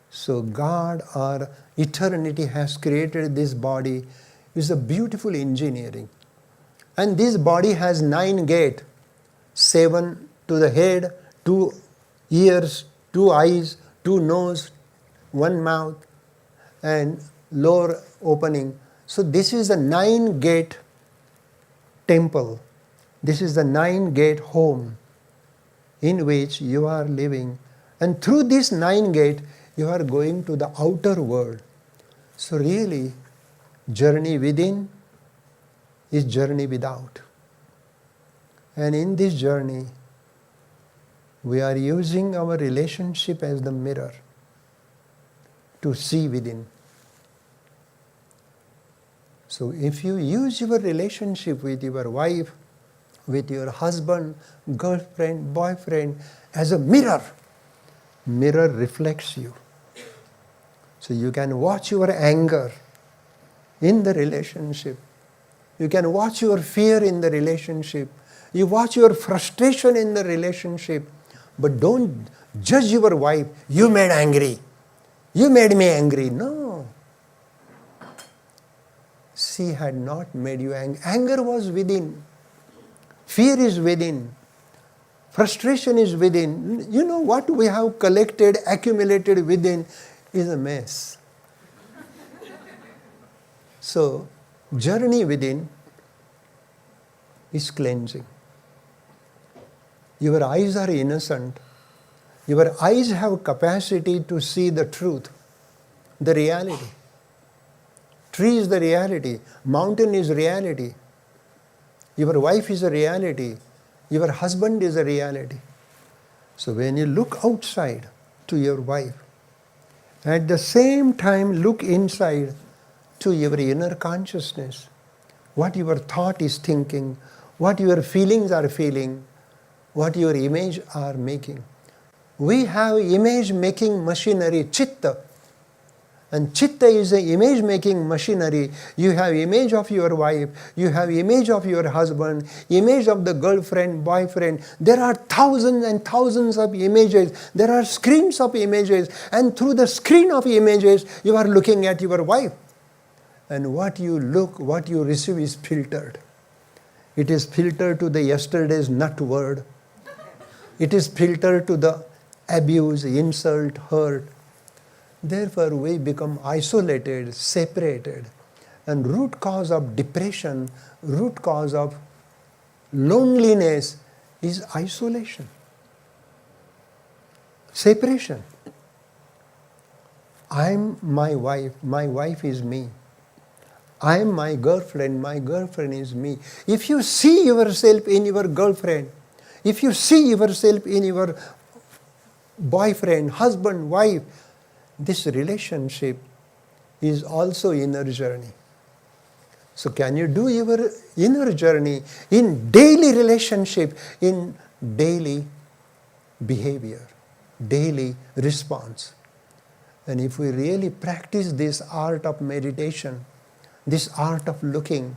So God or eternity has created this body. It's a beautiful engineering. And this body has 9 gates. 7 to the head, 2 ears, 2 eyes, 2 nose, 1 mouth, and lower opening. So this is a 9-gate temple. This is the 9-gate home in which you are living. And through this 9 gate, you are going to the outer world. So really, journey within is journey without. And in this journey, we are using our relationship as the mirror to see within. So if you use your relationship with your wife, with your husband, girlfriend, boyfriend as a mirror, mirror reflects you. So you can watch your anger in the relationship. You can watch your fear in the relationship. You watch your frustration in the relationship. But don't judge your wife. You made angry. You made me angry. No. She had not made you angry. Anger was within. Fear is within. Frustration is within. You know what we have collected, accumulated within is a mess. So, journey within is cleansing. Your eyes are innocent. Your eyes have capacity to see the truth, the reality. Tree is the reality. Mountain is reality. Your wife is a reality. Your husband is a reality. So when you look outside to your wife, at the same time look inside to your inner consciousness, what your thought is thinking, what your feelings are feeling, what your image are making. We have image making machinery, chitta. And chitta is an image making machinery. You have image of your wife, you have image of your husband, image of the girlfriend, boyfriend. There are thousands and thousands of images. There are screens of images. And through the screen of images, you are looking at your wife. And what you look, what you receive is filtered. It is filtered to the yesterday's nut word. It is filtered to the abuse, insult, hurt. Therefore, we become isolated, separated. And root cause of depression, root cause of loneliness is isolation, separation. I'm my wife is me. I'm my girlfriend is me. If you see yourself in your girlfriend, if you see yourself in your boyfriend, husband, wife, this relationship is also inner journey. So can you do your inner journey in daily relationship, in daily behavior, daily response? And if we really practice this art of meditation, this art of looking,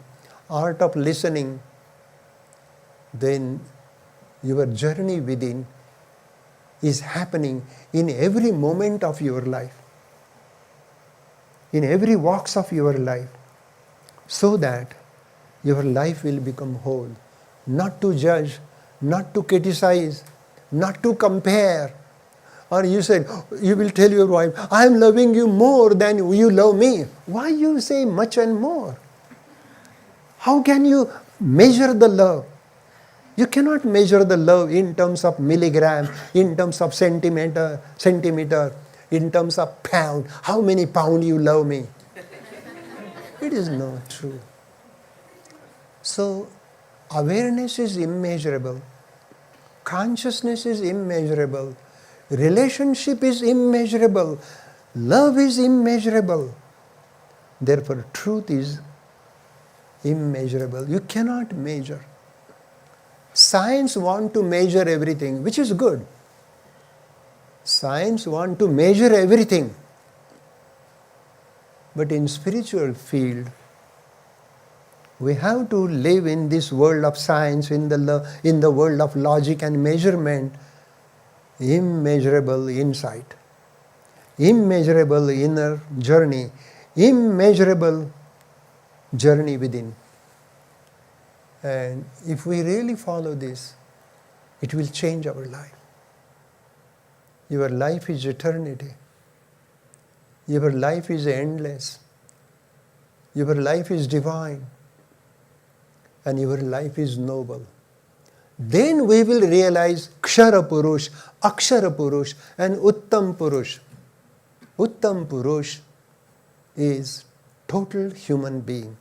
art of listening, then your journey within is happening in every moment of your life, in every walks of your life, so that your life will become whole. Not to judge, not to criticize, not to compare. Or you said, you will tell your wife, I am loving you more than you love me. Why you say much and more? How can you measure the love? You cannot measure the love in terms of milligram, in terms of centimeter, in terms of pound. How many pounds you love me? It is not true. So, awareness is immeasurable. Consciousness is immeasurable. Relationship is immeasurable. Love is immeasurable. Therefore, truth is immeasurable. You cannot measure. Science wants to measure everything, which is good. Science wants to measure everything. But in spiritual field, we have to live in this world of science, in the world of logic and measurement, immeasurable insight, immeasurable inner journey, immeasurable journey within. And if we really follow this, it will change our life. Your life is eternity. Your life is endless. Your life is divine. And your life is noble. Then we will realize Kshara Purush, Akshara Purush, and Uttam Purush. Uttam Purush is total human being.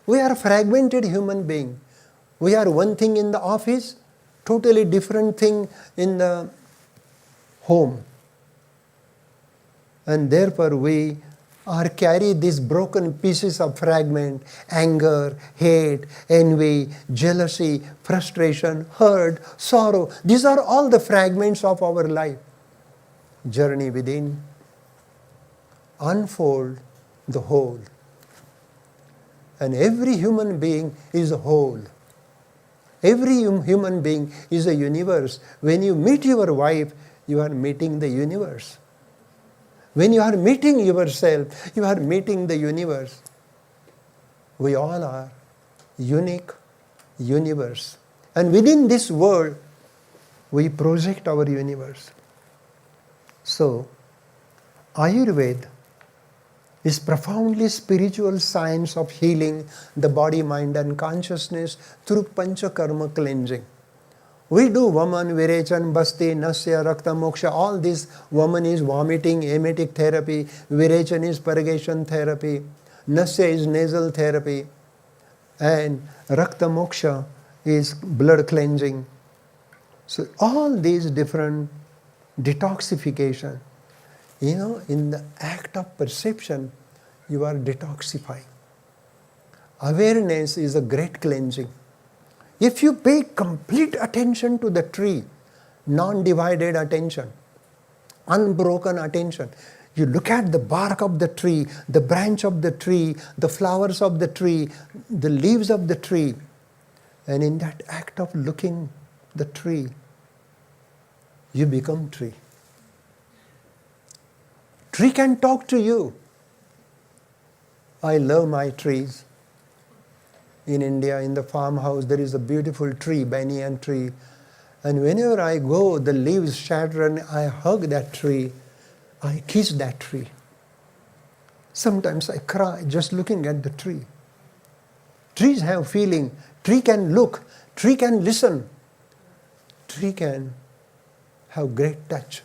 We are fragmented human being. We are one thing in the office, totally different thing in the home. And therefore we are carry these broken pieces of fragment, anger, hate, envy, jealousy, frustration, hurt, sorrow. These are all the fragments of our life. Journey within, unfold the whole. And every human being is a whole. Every human being is a universe. When you meet your wife, you are meeting the universe. When you are meeting yourself, you are meeting the universe. We all are unique universe. And within this world, we project our universe. So, Ayurveda is profoundly spiritual science of healing the body, mind and consciousness through panchakarma cleansing. We do Vaman, Virechan, Basti, Nasya, Rakta, Moksha. All this, Vaman is vomiting, emetic therapy. Virechan is purgation therapy. Nasya is nasal therapy. And Rakta Moksha is blood cleansing. So all these different detoxification, in the act of perception, you are detoxifying. Awareness is a great cleansing. If you pay complete attention to the tree, non-divided attention, unbroken attention, you look at the bark of the tree, the branch of the tree, the flowers of the tree, the leaves of the tree, and in that act of looking the tree, you become tree. Tree can talk to you. I love my trees. In India, in the farmhouse, there is a beautiful tree, banyan tree. And whenever I go, the leaves shatter and I hug that tree. I kiss that tree. Sometimes I cry just looking at the tree. Trees have feeling. Tree can look. Tree can listen. Tree can have great touch.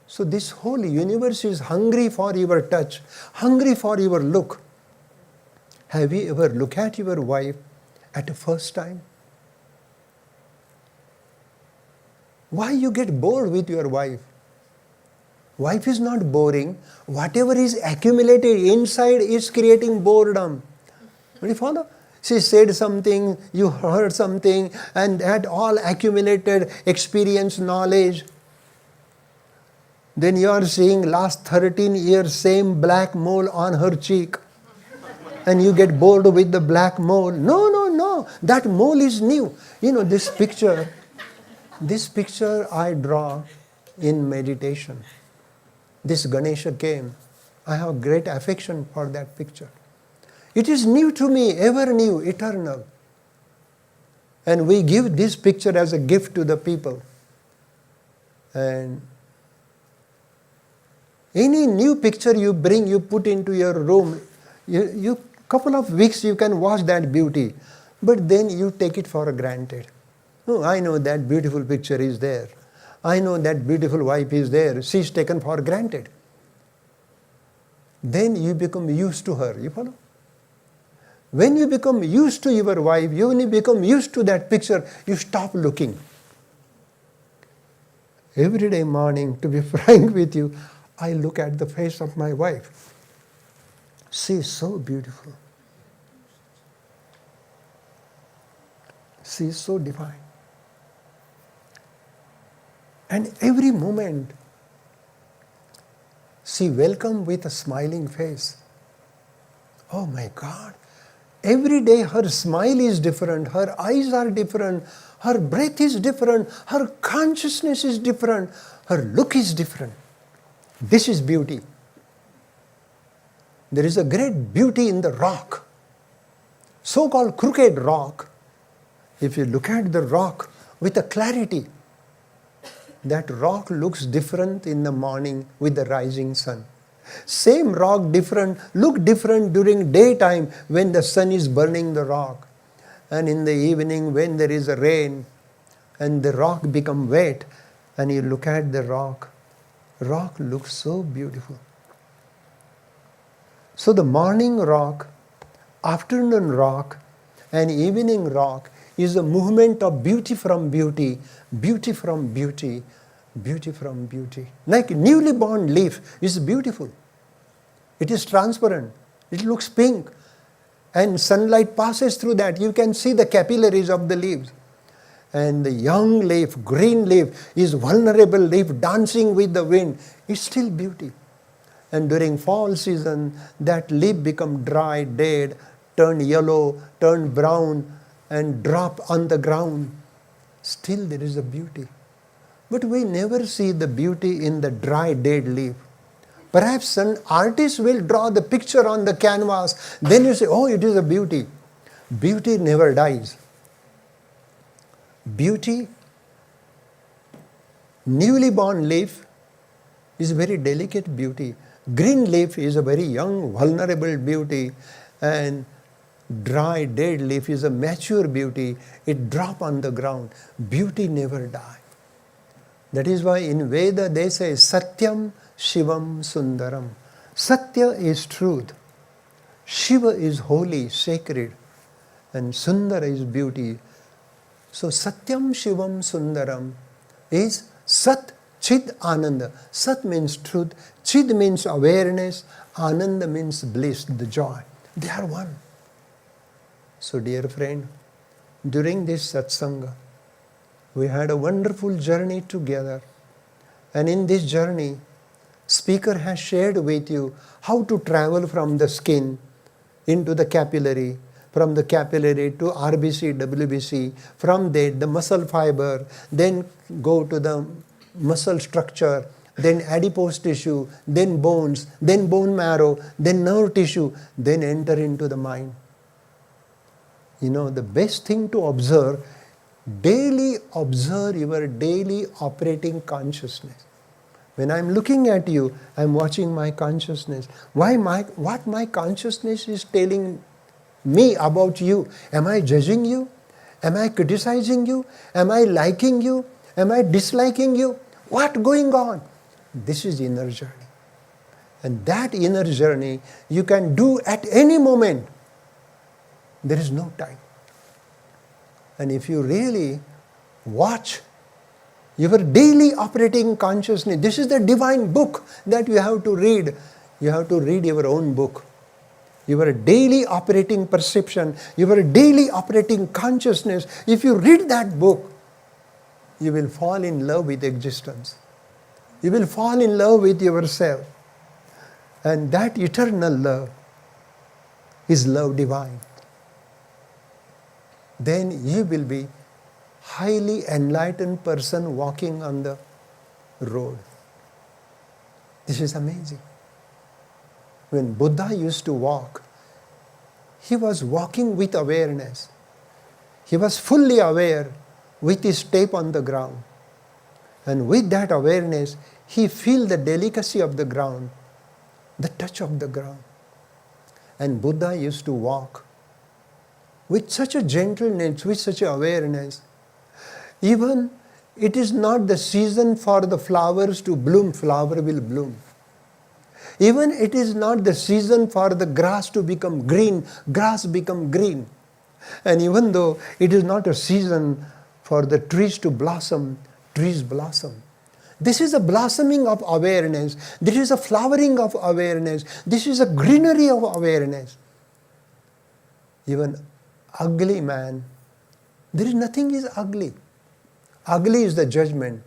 So this whole universe is hungry for your touch, hungry for your look. Have you ever looked at your wife at the first time? Why you get bored with your wife? Wife is not boring. Whatever is accumulated inside is creating boredom. Do you follow? She said something, you heard something, and that all accumulated experience, knowledge. Then you are seeing last 13 years same black mole on her cheek. And you get bored with the black mole. No. That mole is new. This picture I draw in meditation. This Ganesha came. I have great affection for that picture. It is new to me, ever new, eternal. And we give this picture as a gift to the people. And any new picture you bring, you put into your room, you couple of weeks you can watch that beauty, but then you take it for granted. Oh, I know that beautiful picture is there. I know that beautiful wife is there. She's taken for granted. Then you become used to her. You follow? When you become used to your wife, when you become used to that picture, you stop looking. Every day morning, to be frank with you, I look at the face of my wife. She is so beautiful. She is so divine. And every moment she welcomed with a smiling face. Oh my God. Every day her smile is different, her eyes are different, her breath is different, her consciousness is different, her look is different. This is beauty. There is a great beauty in the rock, so-called crooked rock. If you look at the rock with a clarity, that rock looks different in the morning with the rising sun. Same rock look different during daytime when the sun is burning the rock. And in the evening when there is a rain and the rock become wet and you look at the rock looks so beautiful. So the morning rock, afternoon rock and evening rock is a movement of beauty from beauty, beauty from beauty, beauty from beauty. Like newly born leaf is beautiful. It is transparent. It looks pink. And sunlight passes through that. You can see the capillaries of the leaves. And the young leaf, green leaf, is vulnerable leaf dancing with the wind. It's still beauty. And during fall season, that leaf become dry, dead, turn yellow, turn brown, and drop on the ground. Still there is a beauty. But we never see the beauty in the dry, dead leaf. Perhaps an artist will draw the picture on the canvas. Then you say, oh, it is a beauty. Beauty never dies. Beauty, newly born leaf is very delicate beauty. Green leaf is a very young, vulnerable beauty. And dry, dead leaf is a mature beauty. It drop on the ground. Beauty never dies. That is why in Veda they say Satyam Shivam Sundaram. Satya is truth. Shiva is holy, sacred. And Sundara is beauty. So Satyam Shivam Sundaram is Sat Chid Ananda. Sat means truth. Chid means awareness. Ananda means bliss, the joy. They are one. So dear friend, during this satsanga, we had a wonderful journey together. And in this journey, speaker has shared with you how to travel from the skin into the capillary, from the capillary to RBC, WBC, from there the muscle fiber, then go to the muscle structure, then adipose tissue, then bones, then bone marrow, then nerve tissue, then enter into the mind. You know, the best thing to observe, daily observe your daily operating consciousness. When I'm looking at you, I'm watching my consciousness. What my consciousness is telling me about you? Am I judging you? Am I criticizing you? Am I liking you? Am I disliking you? What going on? This is inner journey. And that inner journey you can do at any moment. There is no time. And if you really watch your daily operating consciousness, this is the divine book that you have to read. You have to read your own book. Your daily operating perception, your daily operating consciousness. If you read that book, you will fall in love with existence. You will fall in love with yourself. And that eternal love is love divine. Then you will be highly enlightened person walking on the road. This is amazing. When Buddha used to walk, he was walking with awareness. He was fully aware with his step on the ground. And with that awareness, he feel the delicacy of the ground, the touch of the ground. And Buddha used to walk with such a gentleness, with such a awareness. Even it is not the season for the flowers to bloom, flower will bloom. Even it is not the season for the grass to become green, grass become green. And even though it is not a season for the trees to blossom, trees blossom. This is a blossoming of awareness. This is a flowering of awareness. This is a greenery of awareness. Even ugly man, there is nothing is ugly. Ugly is the judgment.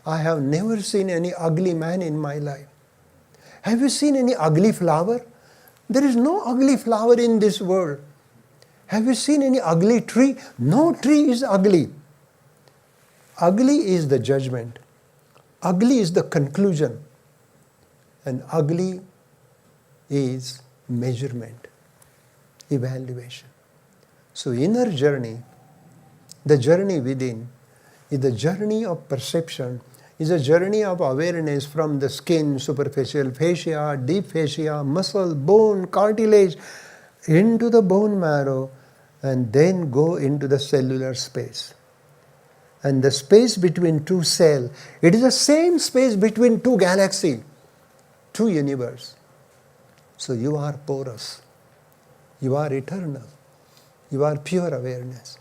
I have never seen any ugly man in my life. Have you seen any ugly flower? There is no ugly flower in this world. Have you seen any ugly tree? No tree is ugly. Ugly is the judgment. Ugly is the conclusion. And ugly is measurement, evaluation. So inner journey, the journey within, is the journey of perception, is a journey of awareness from the skin, superficial fascia, deep fascia, muscle, bone, cartilage, into the bone marrow, and then go into the cellular space. And the space between two cells, it is the same space between two galaxies, two universe. So you are porous, you are eternal, you are pure awareness.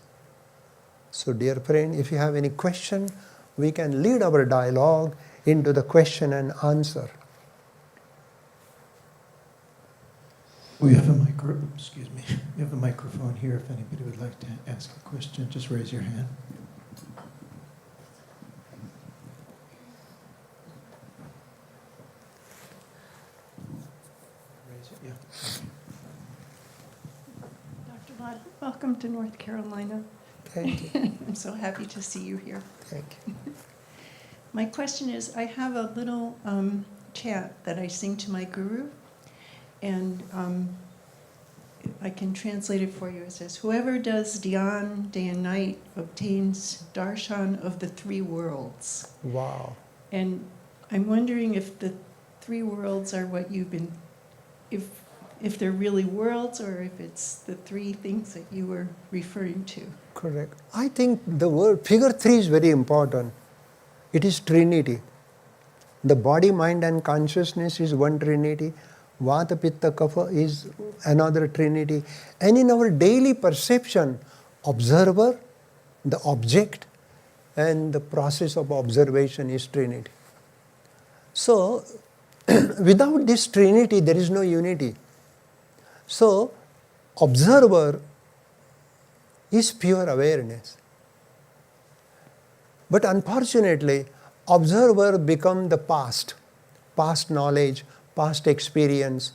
So dear friend, if you have any question, we can lead our dialogue into the question and answer. We have a We have a microphone here. If anybody would like to ask a question, just raise your hand. Raise it, yeah. Dr. Lad, welcome to North Carolina. Thank you. I'm so happy to see you here. Thank you. My question is, I have a little chant that I sing to my guru, and I can translate it for you. It says, whoever does dhyan day and night obtains darshan of the three worlds. Wow. And I'm wondering if the three worlds are what you've been, if they're really worlds, or if it's the three things that you were referring to. Correct. I think the word figure 3 is very important. It is Trinity. The body, mind and consciousness is one Trinity. Vata, Pitta, Kapha is another Trinity. And in our daily perception, observer, the object, and the process of observation is Trinity. So, without this Trinity, there is no unity. So, observer is pure awareness. But unfortunately, observer become the past knowledge, past experience,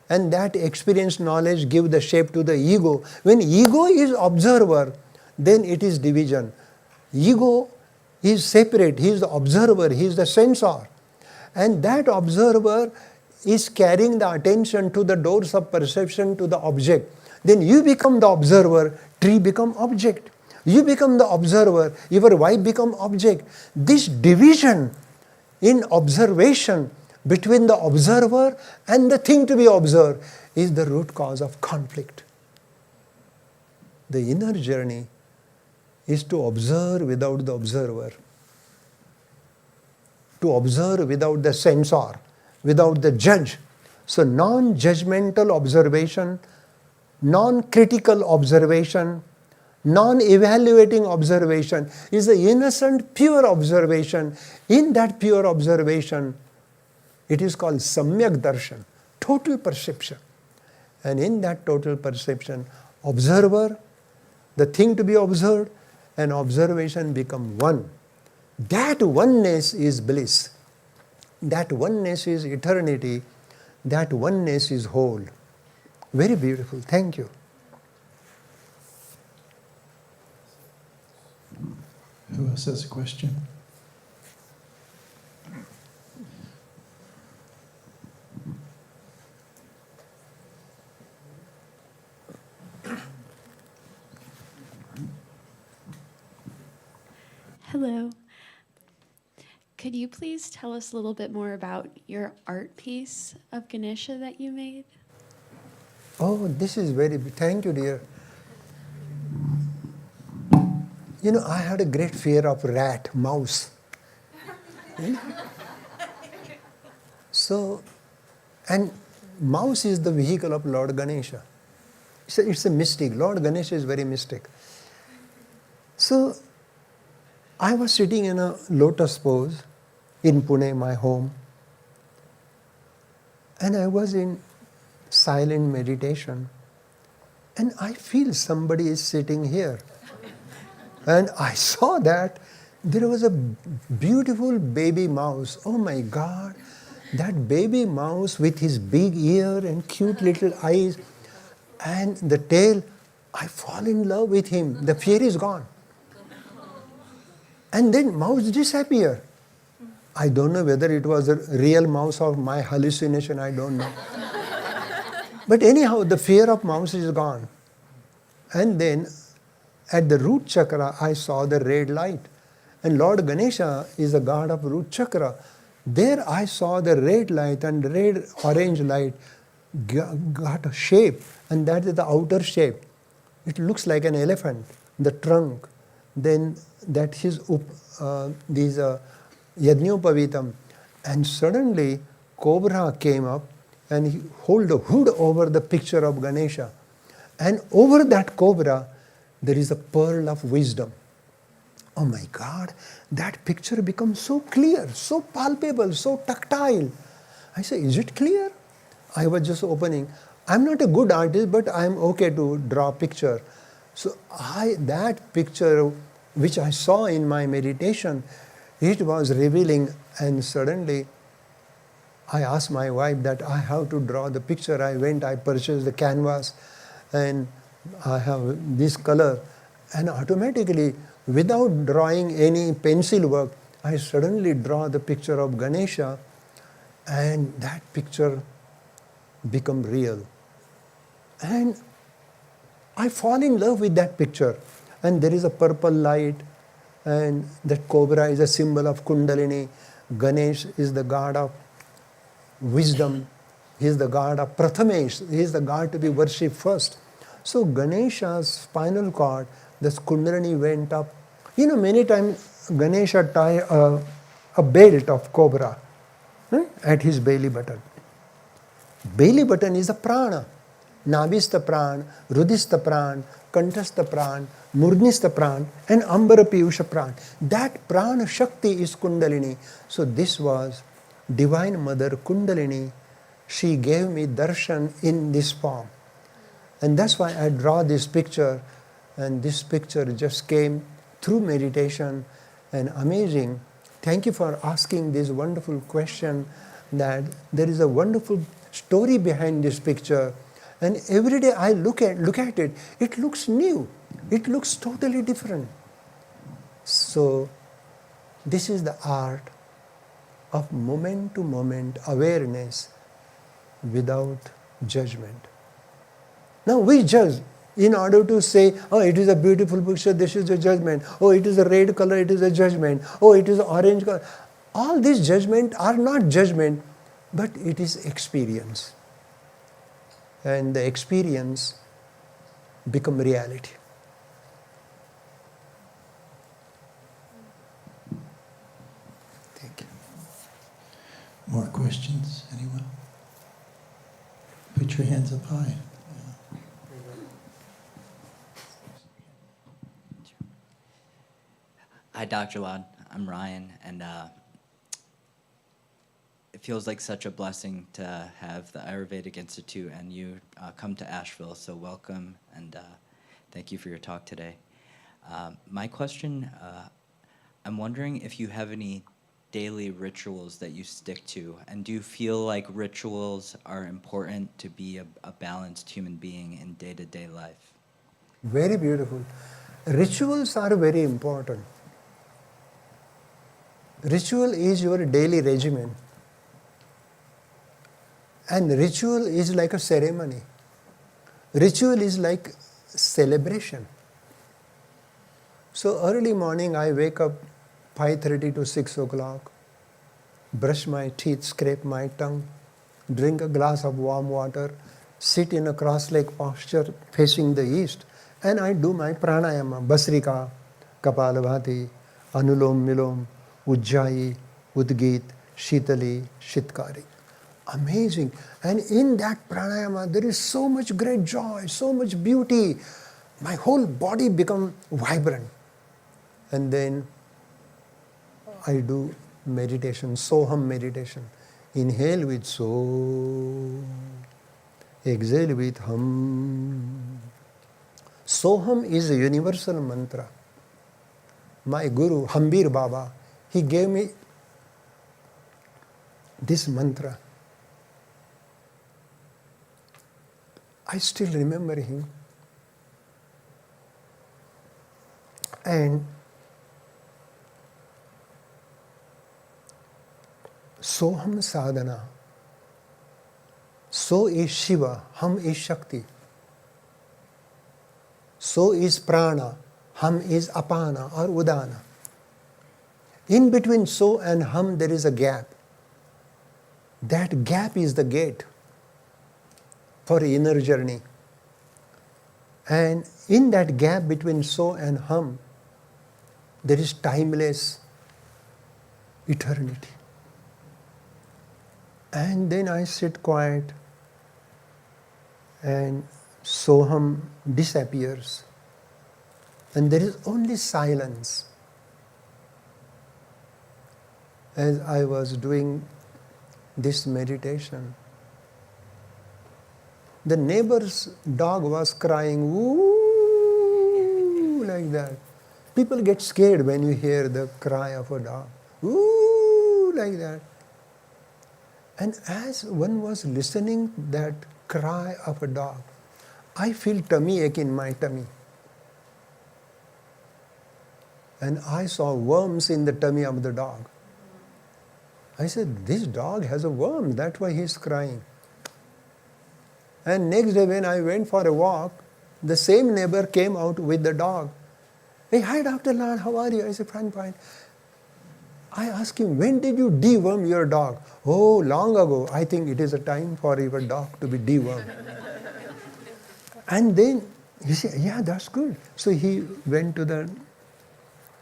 and that experience knowledge give the shape to the ego. When ego is observer, then it is division. Ego is separate, he is the observer, he is the sensor. And that observer is carrying the attention to the doors of perception to the object. Then you become the observer, tree become object. You become the observer, your wife become object. This division in observation between the observer and the thing to be observed is the root cause of conflict. The inner journey is to observe without the observer, to observe without the censor, without the judge. So non-judgmental observation, non-critical observation, non-evaluating observation is the innocent, pure observation. In that pure observation, it is called samyak darshan, total perception. And in that total perception, observer, the thing to be observed, and observation become one. That oneness is bliss. That oneness is eternity. That oneness is whole. Very beautiful. Thank you. Who else has a question? Hello. Could you please tell us a little bit more about your art piece of Ganesha that you made? Oh, this is thank you, dear. You know, I had a great fear of mouse. You know? So, and mouse is the vehicle of Lord Ganesha. It's a mystic. Lord Ganesha is very mystic. So, I was sitting in a lotus pose in Pune, my home, and I was in silent meditation, and I feel somebody is sitting here. And I saw that there was a beautiful baby mouse. Oh my God, that baby mouse with his big ear and cute little eyes and the tail, I fall in love with him. The fear is gone. And then mouse disappear. I don't know whether it was a real mouse or my hallucination, I don't know. But anyhow, the fear of mouse is gone. And then at the root chakra, I saw the red light. And Lord Ganesha is the god of root chakra. There I saw the red light, and the red orange light got a shape, and that is the outer shape. It looks like an elephant, the trunk. Then that is Yajñopavitam. And suddenly cobra came up and he hold the hood over the picture of Ganesha. And over that cobra, there is a pearl of wisdom. Oh my God, that picture becomes so clear, so palpable, so tactile. I say, is it clear? I was just opening. I'm not a good artist, but I'm okay to draw a picture. So that picture which I saw in my meditation, it was revealing, and suddenly I asked my wife that I have to draw the picture. I went, I purchased the canvas, and I have this color. And automatically, without drawing any pencil work, I suddenly draw the picture of Ganesha, and that picture become real. And I fall in love with that picture. And there is a purple light, and that cobra is a symbol of Kundalini. Ganesh is the god of wisdom. He is the god of Prathamesh. He is the god to be worshipped first. So Ganesha's spinal cord, this Kundalini went up. You know, many times Ganesha tie a belt of cobra at his belly button. Belly button is a prana. Nabhistha pran, Rudhistha pran, Kanthastha pran, Murdhistha pran, and Ambara Piyusha pran. That prana Shakti is Kundalini. So this was Divine Mother Kundalini. She gave me darshan in this form. And that's why I draw this picture. And this picture just came through meditation, and amazing. Thank you for asking this wonderful question, that there is a wonderful story behind this picture. And every day I look at it, it looks new. It looks totally different. So this is the art of moment-to-moment awareness without judgment. Now we judge in order to say, oh, it is a beautiful picture, this is a judgment. Oh, it is a red color, it is a judgment. Oh, it is orange color. All these judgments are not judgment, but it is experience. And the experience become reality. Thank you. More questions? Anyone? Put your hands up high. Hi, Dr. Lad. I'm Ryan, and it feels like such a blessing to have the Ayurvedic Institute and you come to Asheville, so welcome, and thank you for your talk today. My question, I'm wondering if you have any daily rituals that you stick to, and do you feel like rituals are important to be a balanced human being in day-to-day life? Very beautiful. Rituals are very important. Ritual is your daily regimen. And ritual is like a ceremony. Ritual is like celebration. So early morning I wake up 5:30 to 6 o'clock, brush my teeth, scrape my tongue, drink a glass of warm water, sit in a cross-leg posture facing the east, and I do my pranayama, Basrika, Kapalabhati, Anulom Milom, Ujjayi, Udgit, Shitali, Shitkari. Amazing. And in that pranayama, there is so much great joy, so much beauty. My whole body becomes vibrant. And then I do meditation, Soham meditation. Inhale with So, exhale with Hum. Soham is a universal mantra. my Guru, Hambir Baba, he gave me this mantra. I still remember him. And Soham sadhana. So is Shiva, Ham is Shakti. So is prana, Ham is apana or udana. In between so and hum there is a gap. That gap is the gate for inner journey. And in that gap between so and hum, there is timeless eternity. And then I sit quiet and Soham disappears. And there is only silence. As I was doing this meditation, the neighbor's dog was crying, "Woo," like that. People get scared when you hear the cry of a dog. "Woo," like that. And as one was listening that cry of a dog, I feel tummy ache in my tummy. And I saw worms in the tummy of the dog. I said, this dog has a worm, that's why he's crying. And next day when I went for a walk, the same neighbor came out with the dog. "Hey, hi Dr. Lad, how are you?" I said, "Fine, fine." I asked him, "When did you deworm your dog?" "Oh, long ago. I think it is a time for your dog to be dewormed." And then he said, "Yeah, that's good." So he went to the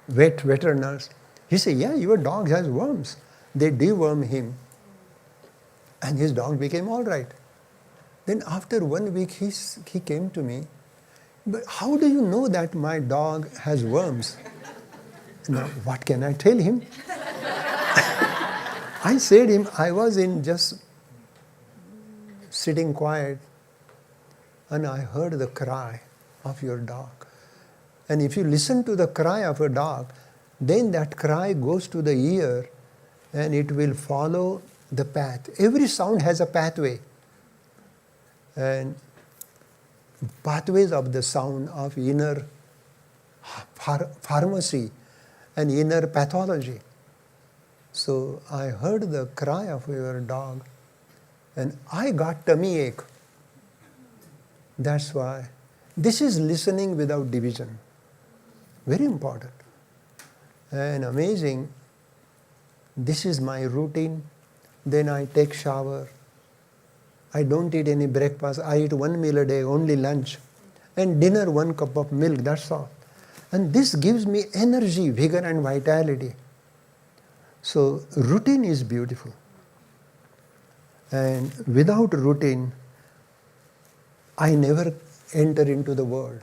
veterinarian. He said, "Yeah, your dog has worms." They deworm him. And his dog became all right. Then after 1 week, he came to me. "But how do you know that my dog has worms?" Now, what can I tell him? I said him, I was in just sitting quiet and I heard the cry of your dog. And if you listen to the cry of a dog, then that cry goes to the ear and it will follow the path. Every sound has a pathway. And pathways of the sound of inner pharmacy and inner pathology. So I heard the cry of your dog and I got tummy ache. That's why. This is listening without division. Very important. And amazing. This is my routine. Then I take shower. I don't eat any breakfast. I eat 1 meal a day, only lunch. And dinner, 1 cup of milk, that's all. And this gives me energy, vigor and vitality. So routine is beautiful. And without routine, I never enter into the world.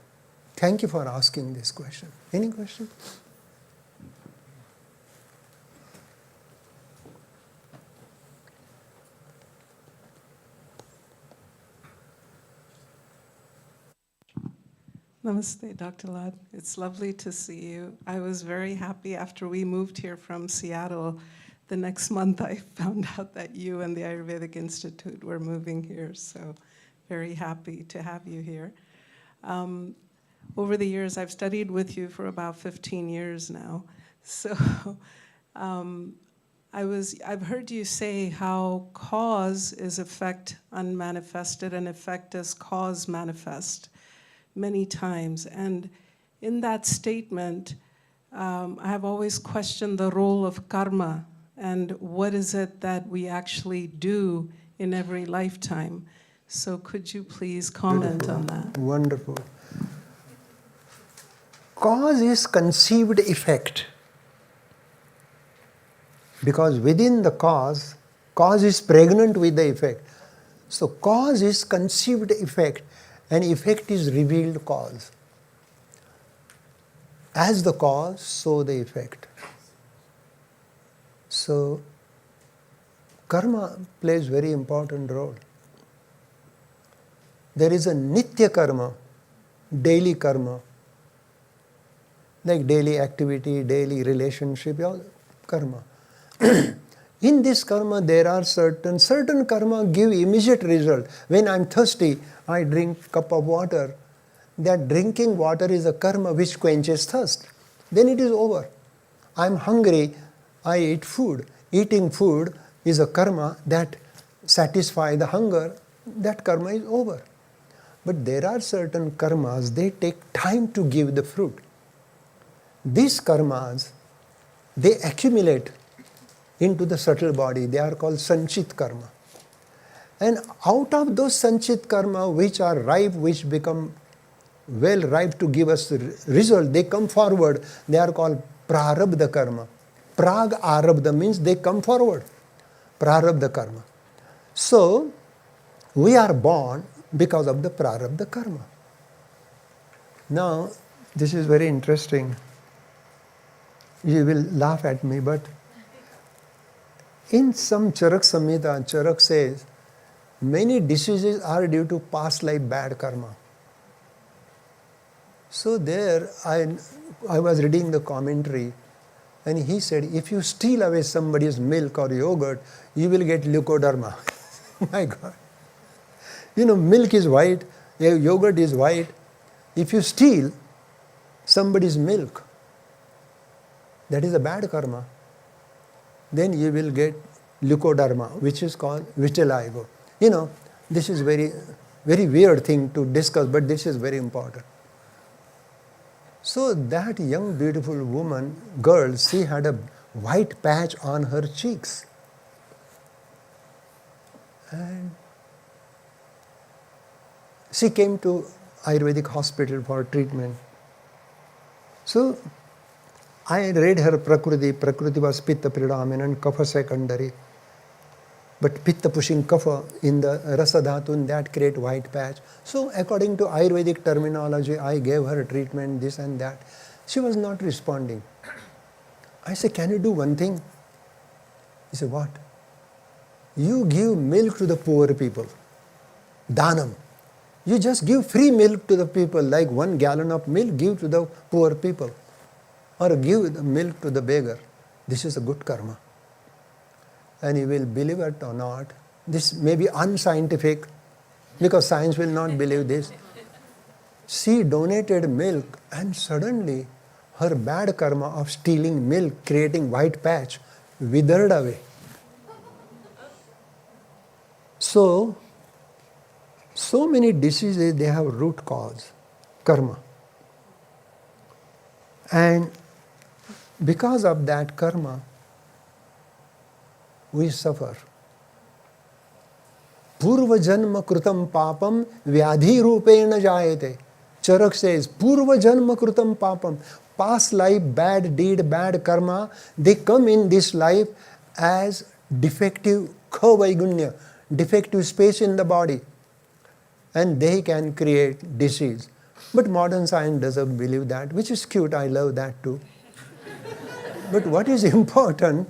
Thank you for asking this question. Any question? Namaste, Dr. Lad. It's lovely to see you. I was very happy after we moved here from Seattle. The next month I found out that you and the Ayurvedic Institute were moving here, so very happy to have you here. Over the years, I've studied with you for about 15 years now. So I've heard you say how cause is effect unmanifested and effect as cause manifest many times. And in that statement, I have always questioned the role of karma and what is it that we actually do in every lifetime. So could you please comment Beautiful. on that? Wonderful. Cause is conceived effect. Because within the cause is pregnant with the effect. So cause is conceived effect and effect is revealed cause. As the cause, so the effect. So karma plays very important role. There is a nitya karma, daily karma. like daily activity, daily relationship, all karma. In this karma, there are certain karma give immediate result. When I'm thirsty, I drink cup of water. That drinking water is a karma which quenches thirst. Then it is over. I'm hungry, I eat food. Eating food is a karma that satisfies the hunger. That karma is over. But there are certain karmas, they take time to give the fruit. These karmas, they accumulate into the subtle body. They are called sanchit karma. And out of those sanchit karma which are ripe, which become well ripe to give us result, they come forward. They are called prarabdha karma. Prag arabdha means they come forward. Prarabdha karma. So, we are born because of the prarabdha karma. Now, this is very interesting. You will laugh at me, but in some Charak Samhita, Charak says, many diseases are due to past life bad karma. So there, I was reading the commentary, and he said, if you steal away somebody's milk or yogurt, you will get leukoderma. My God. You know, milk is white, yogurt is white. If you steal somebody's milk, that is a bad karma. Then you will get leukoderma, which is called vitiligo. You know, this is very weird thing to discuss, but this is very important. So that young beautiful woman, girl, she had a white patch on her cheeks. And she came to Ayurvedic hospital for treatment. So I read her Prakriti. Prakriti was Pitta predominant, Kapha secondary. But Pitta pushing Kapha in the Rasa Dhatu, that create white patch. So according to Ayurvedic terminology, I gave her treatment, this and that. She was not responding. I said, can you do one thing? He said, what? You give milk to the poor people. Dhanam. You just give free milk to the people, like 1 gallon of milk, give to the poor people. Or give the milk to the beggar. This is a good karma. And you will believe it or not, this may be unscientific, because science will not believe this. She donated milk, and suddenly her bad karma of stealing milk, creating white patch, withered away. So many diseases, they have root cause, karma. And because of that karma, we suffer. Purva janma krutam papam vyadhi rupena jayate. Charak says, Purva janma krutam papam. Past life, bad deed, bad karma, they come in this life as defective kavaigunya, defective space in the body. And they can create disease. But modern science doesn't believe that, which is cute, I love that too. But what is important,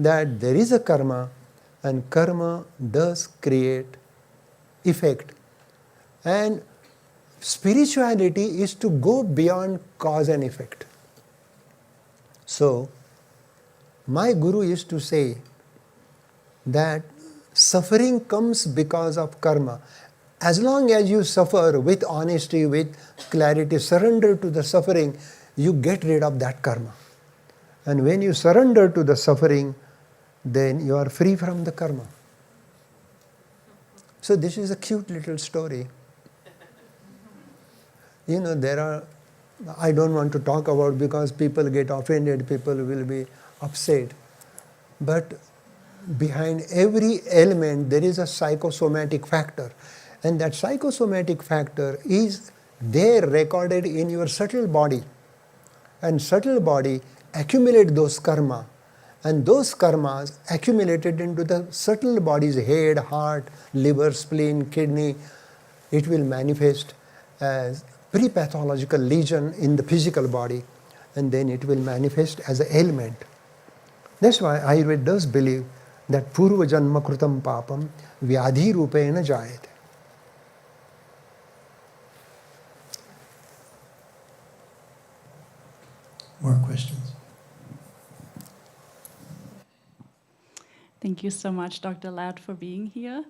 that there is a karma, and karma does create effect. And spirituality is to go beyond cause and effect. So, my guru used to say that suffering comes because of karma. As long as you suffer with honesty, with clarity, surrender to the suffering, you get rid of that karma. And when you surrender to the suffering, then you are free from the karma. So this is a cute little story. You know, I don't want to talk about, because people get offended, people will be upset. But behind every element, there is a psychosomatic factor. And that psychosomatic factor is there recorded in your subtle body. And subtle body accumulate those karma. And those karmas accumulated into the subtle body's head, heart, liver, spleen, kidney, it will manifest as pre-pathological lesion in the physical body, and then it will manifest as an ailment. That's why Ayurveda does believe that purva janma krutam papam vyadhi rupena jayate. More questions? Thank you so much, Dr. Lad, for being here,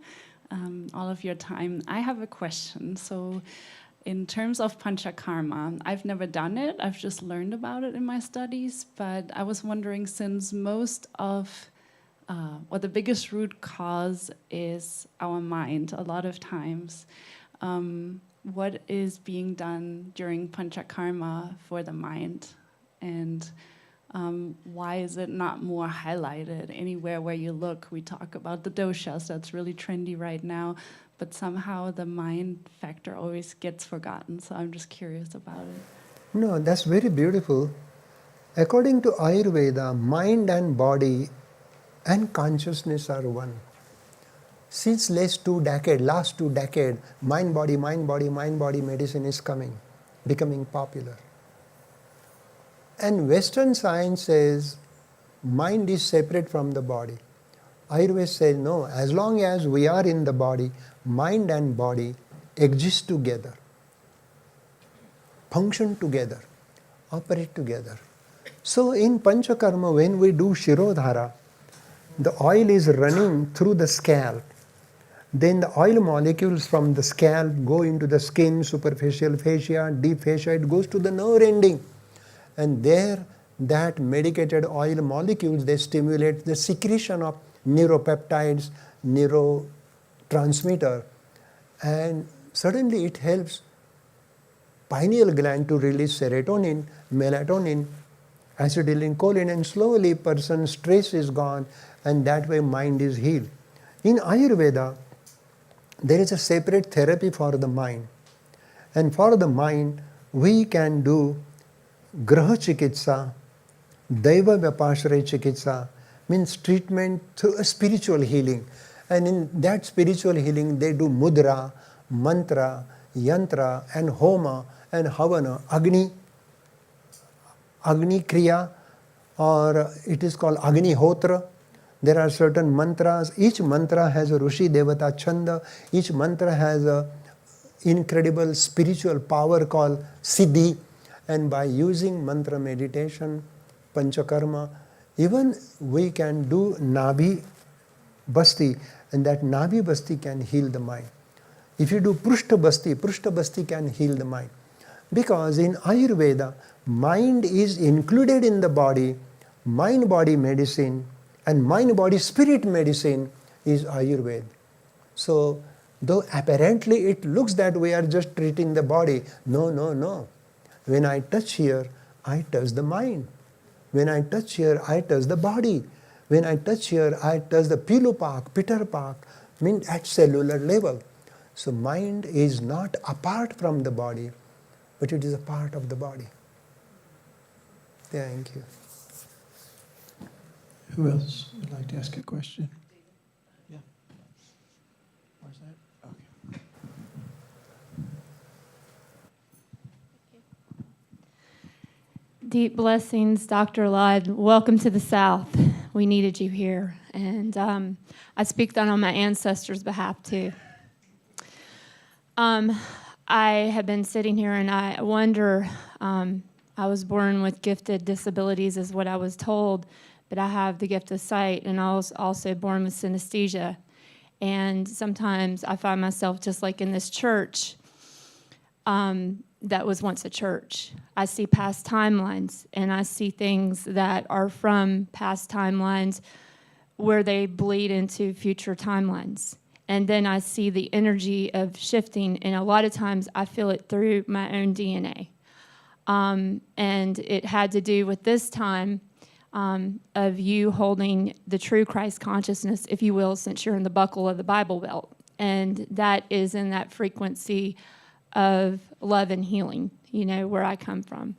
all of your time. I have a question. So in terms of panchakarma, I've never done it. I've just learned about it in my studies. But I was wondering, since most of, the biggest root cause is our mind a lot of times, what is being done during panchakarma for the mind? And why is it not more highlighted? Anywhere where you look, we talk about the doshas, that's really trendy right now, but somehow the mind factor always gets forgotten, so I'm just curious about it. No, that's very beautiful. According to Ayurveda, mind and body and consciousness are one. Since last 2 decades, mind body medicine is becoming popular. And Western science says mind is separate from the body. Ayurveda says no, as long as we are in the body, mind and body exist together, function together, operate together. So in Panchakarma, when we do Shirodhara, the oil is running through the scalp. Then the oil molecules from the scalp go into the skin, superficial fascia, deep fascia, it goes to the nerve ending. And there, that medicated oil molecules, they stimulate the secretion of neuropeptides, neurotransmitter, and suddenly it helps pineal gland to release serotonin, melatonin, acetylcholine, and slowly person's stress is gone, and that way mind is healed. In Ayurveda, there is a separate therapy for the mind. And for the mind, we can do Graha Chikitsa, Daiva Vyapashray Chikitsa, means treatment through a spiritual healing. And in that spiritual healing, they do mudra, mantra, yantra, and homa, and havana, Agni Kriya, or it is called Agni Hotra. There are certain mantras. Each mantra has a Rushi Devata Chanda. Each mantra has a incredible spiritual power called Siddhi. And by using mantra meditation, Panchakarma, even we can do Nabhi Basti, and that Nabhi Basti can heal the mind. If you do Prushta Basti can heal the mind. Because in Ayurveda, mind is included in the body, mind-body medicine, and mind-body-spirit medicine is Ayurveda. So, though apparently it looks that we are just treating the body, no. When I touch here, I touch the mind. When I touch here, I touch the body. When I touch here, I touch the pilupak, pitterpak, means at cellular level. So mind is not apart from the body, but it is a part of the body. Thank you. Who else would like to ask a question? Yeah. Where's that? Okay. Deep blessings, Dr. Lad. Welcome to the South. We needed you here. And I speak that on my ancestors' behalf, too. I have been sitting here and I wonder, I was born with gifted disabilities is what I was told, but I have the gift of sight, and I was also born with synesthesia. And sometimes I find myself just like in this church that was once a church. I see past timelines, and I see things that are from past timelines where they bleed into future timelines. And then I see the energy of shifting, and a lot of times I feel it through my own DNA. And it had to do with this time of you holding the true Christ consciousness, if you will, since you're in the buckle of the Bible Belt. And that is in that frequency of love and healing, you know, where I come from.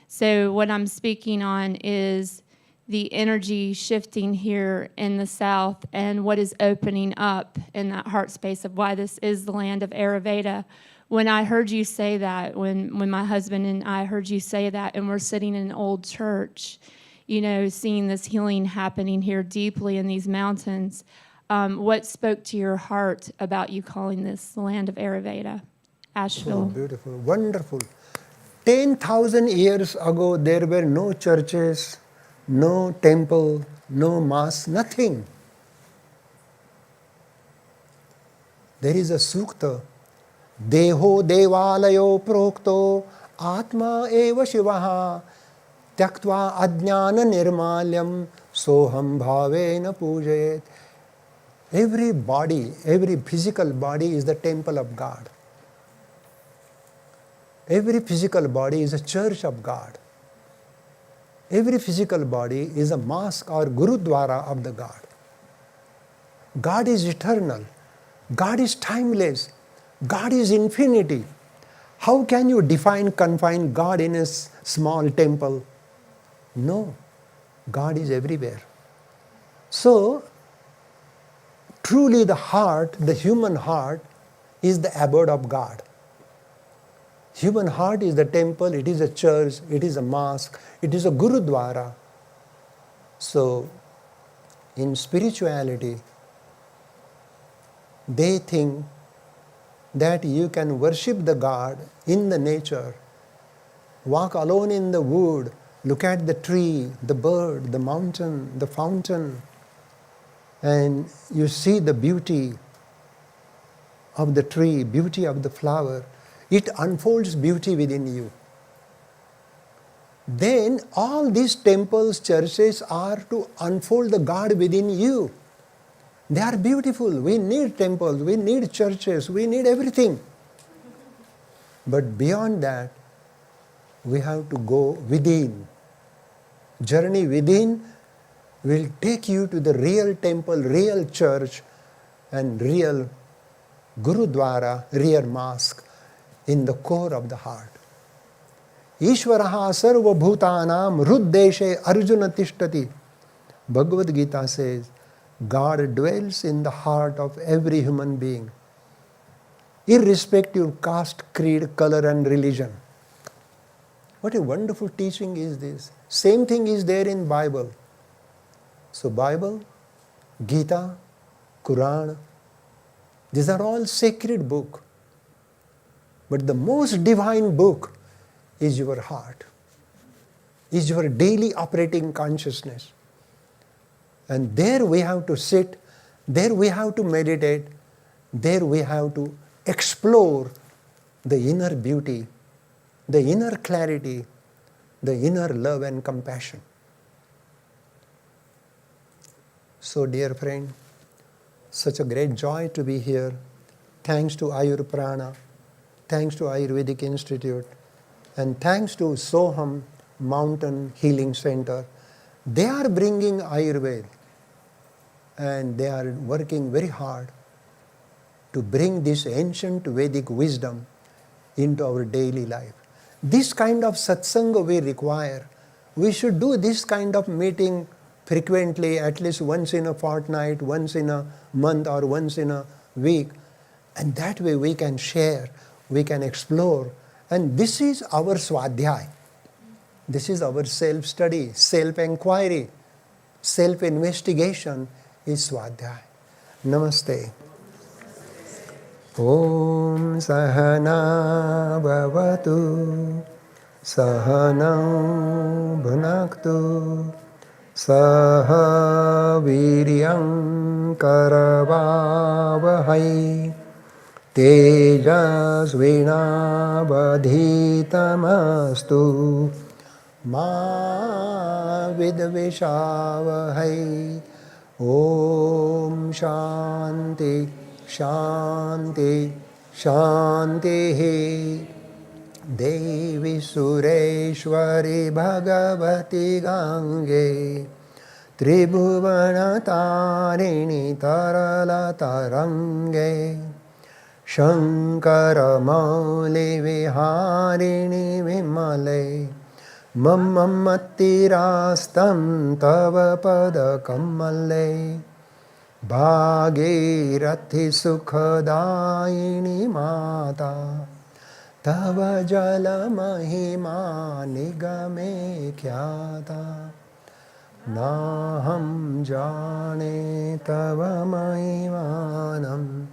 So what I'm speaking on is the energy shifting here in the South and what is opening up in that heart space of why this is the land of Ayurveda. When I heard you say that, when my husband and I heard you say that, and we're sitting in an old church, you know, seeing this healing happening here deeply in these mountains, what spoke to your heart about you calling this the land of Ayurveda? Asheville. Oh, beautiful, wonderful. 10,000 years ago, there were no churches, no temple, no MASc, nothing. There is a sukta. Deho devalayo prokto atma eva shivaha tyaktva ajnana nirmalyam soham bhavena pujayet. Every body, every physical body is the temple of God. Every physical body is a church of God. Every physical body is a MASc or Gurudwara of the God. God is eternal. God is timeless. God is infinity. How can you confine God in a small temple? No. God is everywhere. So, truly the heart, the human heart, is the abode of God. Human heart is the temple, it is a church, it is a MASc, it is a Gurudwara. So, in spirituality, they think that you can worship the God in the nature, walk alone in the wood, look at the tree, the bird, the mountain, the fountain, and you see the beauty of the tree, beauty of the flower. It unfolds beauty within you. Then all these temples, churches are to unfold the God within you. They are beautiful. We need temples, we need churches, we need everything. But beyond that, we have to go within. Journey within will take you to the real temple, real church, and real Gurudwara, real MASc in the core of the heart. Ishvaraha sarva bhutanam hruddeshe arjuna tishtati. Bhagavad Gita says, God dwells in the heart of every human being, irrespective of caste, creed, color and religion. What a wonderful teaching is this. Same thing is there in Bible. So Bible, Gita, Quran, these are all sacred books. But the most divine book is your heart, is your daily operating consciousness. And there we have to sit, there we have to meditate, there we have to explore the inner beauty, the inner clarity, the inner love and compassion. So dear friend, such a great joy to be here. Thanks to Ayur Prana, thanks to Ayurvedic Institute, and thanks to Soham Mountain Healing Center. They are bringing Ayurveda and they are working very hard to bring this ancient Vedic wisdom into our daily life. This kind of satsang we require. We should do this kind of meeting frequently, at least once in a fortnight, once in a month or once in a week. And that way we can share, we can explore. And this is our swadhyay. This is our self-study, self-inquiry, self-investigation is swadhyay. Namaste. Om Sahana Bhavatu Sahanam Bhunaktu Saha Viryam Karavavahai Tejasvinabadhitamastu Ma Vidvishavahai. Om Shanti Shanti Shanti. Devi Sureshwari Bhagavati Gange Tribhuvana Tarini Tarala Tarange Shankara Mauli Viharini Vimale Mammatirastam Tava Pada Kamale Bhagirathi Sukhadaini Mata Tava Jala Mahima Nigame Khyata Naham Jane Tava Mahimanam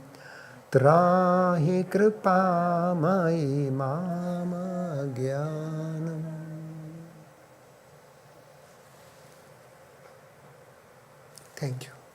Trahi Kripa Mahimama Jnanam. Thank you.